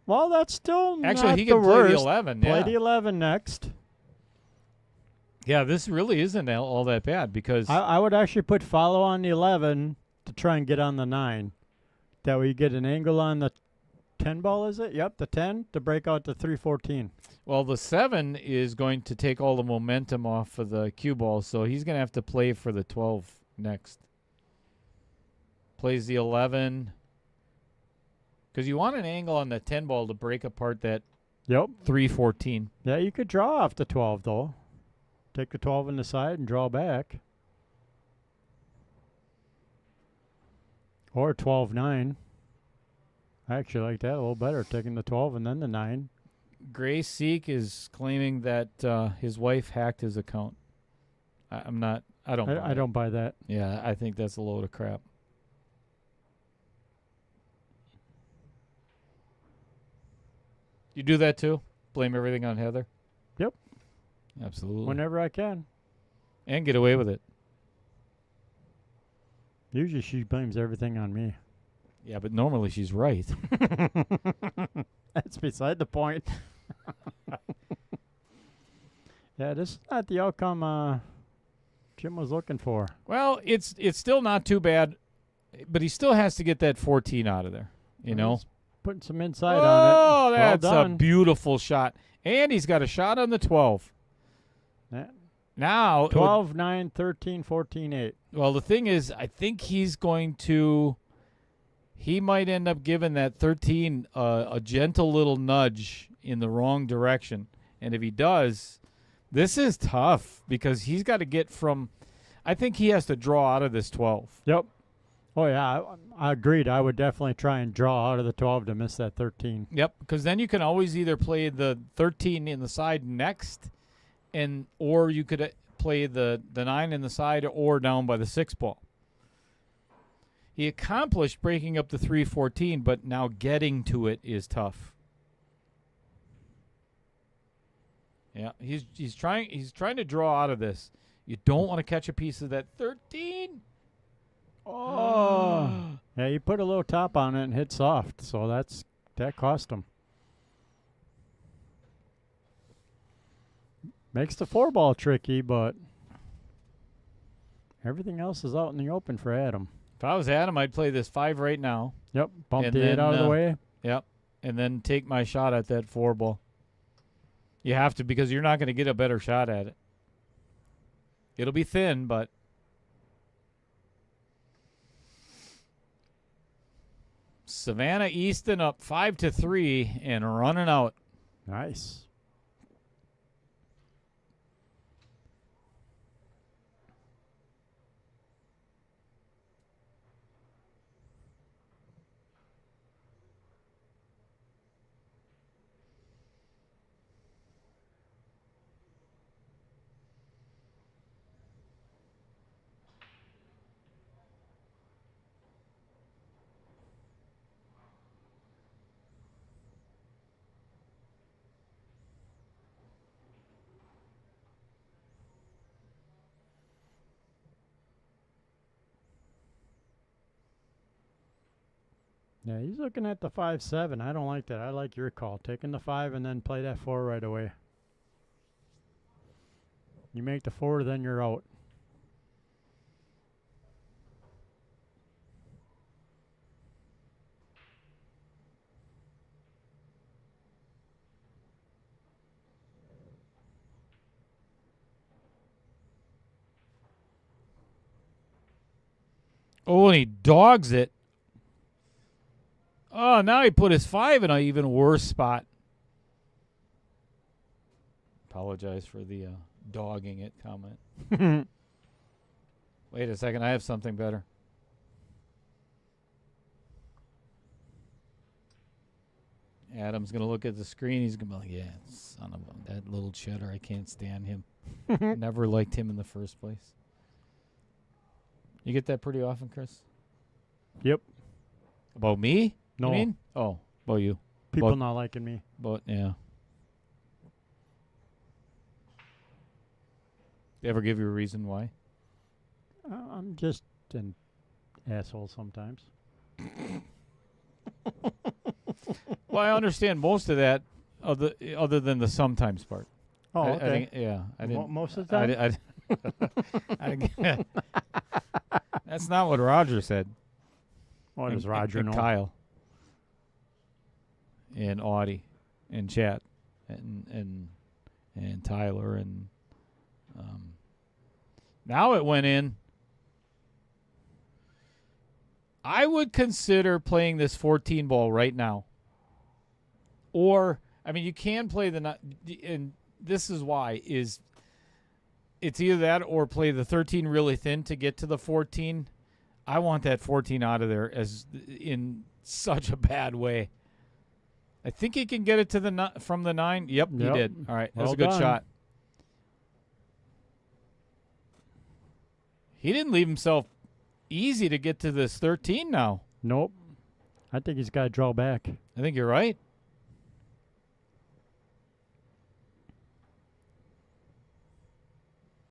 Well, that's still Actually, not he the can play worst. the 11. Play Yeah. the 11 next. Yeah, this really isn't all that bad because... I would actually put follow on the 11 to try and get on the 9. That way you get an angle on the 10 ball, is it? Yep, the 10 to break out to 314. Well, the 7 is going to take all the momentum off of the cue ball, so he's going to have to play for the 12 next. Plays the 11. Because you want an angle on the 10 ball to break apart that Yep. 314. Yeah, you could draw off the 12, though. Take the 12 in the side and draw back. Or 12-9. I actually like that a little better, taking the 12 and then the 9. Gray Seek is claiming that his wife hacked his account. I don't buy I it. don't buy that. Yeah, I think that's a load of crap. You do that too? Blame everything on Heather? Yep. Absolutely. Whenever I can. And get away with it. Usually she blames everything on me. Yeah, but normally she's right. That's beside the point. Yeah, this is not the outcome Jim was looking for. Well, it's still not too bad, but he still has to get that 14 out of there, you know? He's putting some inside on it. Oh, Well that's a done. beautiful shot. And he's got a shot on the 12. Yeah. Now, 12, 9, 13, 14, 8. well, the thing is, I think he might end up giving that 13 a gentle little nudge in the wrong direction. And if he does, this is tough because he's got to get from, I think he has to draw out of this 12. Yep. Oh, yeah, I agreed. I would definitely try and draw out of the 12 to miss that 13. Yep, because then you can always either play the 13 in the side next, or you could play the 9 in the side or down by the 6 ball. He accomplished breaking up the 314, but now getting to it is tough. Yeah, he's trying to draw out of this. You don't want to catch a piece of that 13. Oh. Yeah, you put a little top on it and hit soft, so that cost him. Makes the 4 ball tricky, but everything else is out in the open for Adam. If I was Adam, I'd play this 5 right now. Yep, bump And the 8 then, out of the way. Yep, and then take my shot at that 4 ball. You have to, because you're not going to get a better shot at it. It'll be thin, but Savannah Easton up 5-3 and running out. Nice. Yeah, he's looking at the 5-7. I don't like that. I like your call. Taking the 5 and then play that 4 right away. You make the 4, then you're out. Oh, and he dogs it. Oh, now he put his 5 in an even worse spot. Apologize for the dogging it comment. Wait a second, I have something better. Adam's going to look at the screen. He's going to be like, yeah, son of a, that little cheddar, I can't stand him. Never liked him in the first place. You get that pretty often, Chris? Yep. About me? No. You mean? Oh, about you. People But- not liking me. But, yeah. They ever give you a reason why? I'm just an asshole sometimes. Well, I understand most of that, other than the sometimes part. Oh, I okay. think, yeah, I didn't. Most of the time? I didn't that's not what Roger said. What does And- Roger and know? Kyle. and Audie and Chat and Tyler and now it went in. I would consider playing this 14 ball right now. Or, I mean, you can play and this is why, is it's either that or play the 13 really thin to get to the 14. I want that 14 out of there as in such a bad way. I think he can get it to from the 9. Yep, he did. All right, that was a good shot. He didn't leave himself easy to get to this 13 now. Nope. I think he's got to draw back. I think you're right.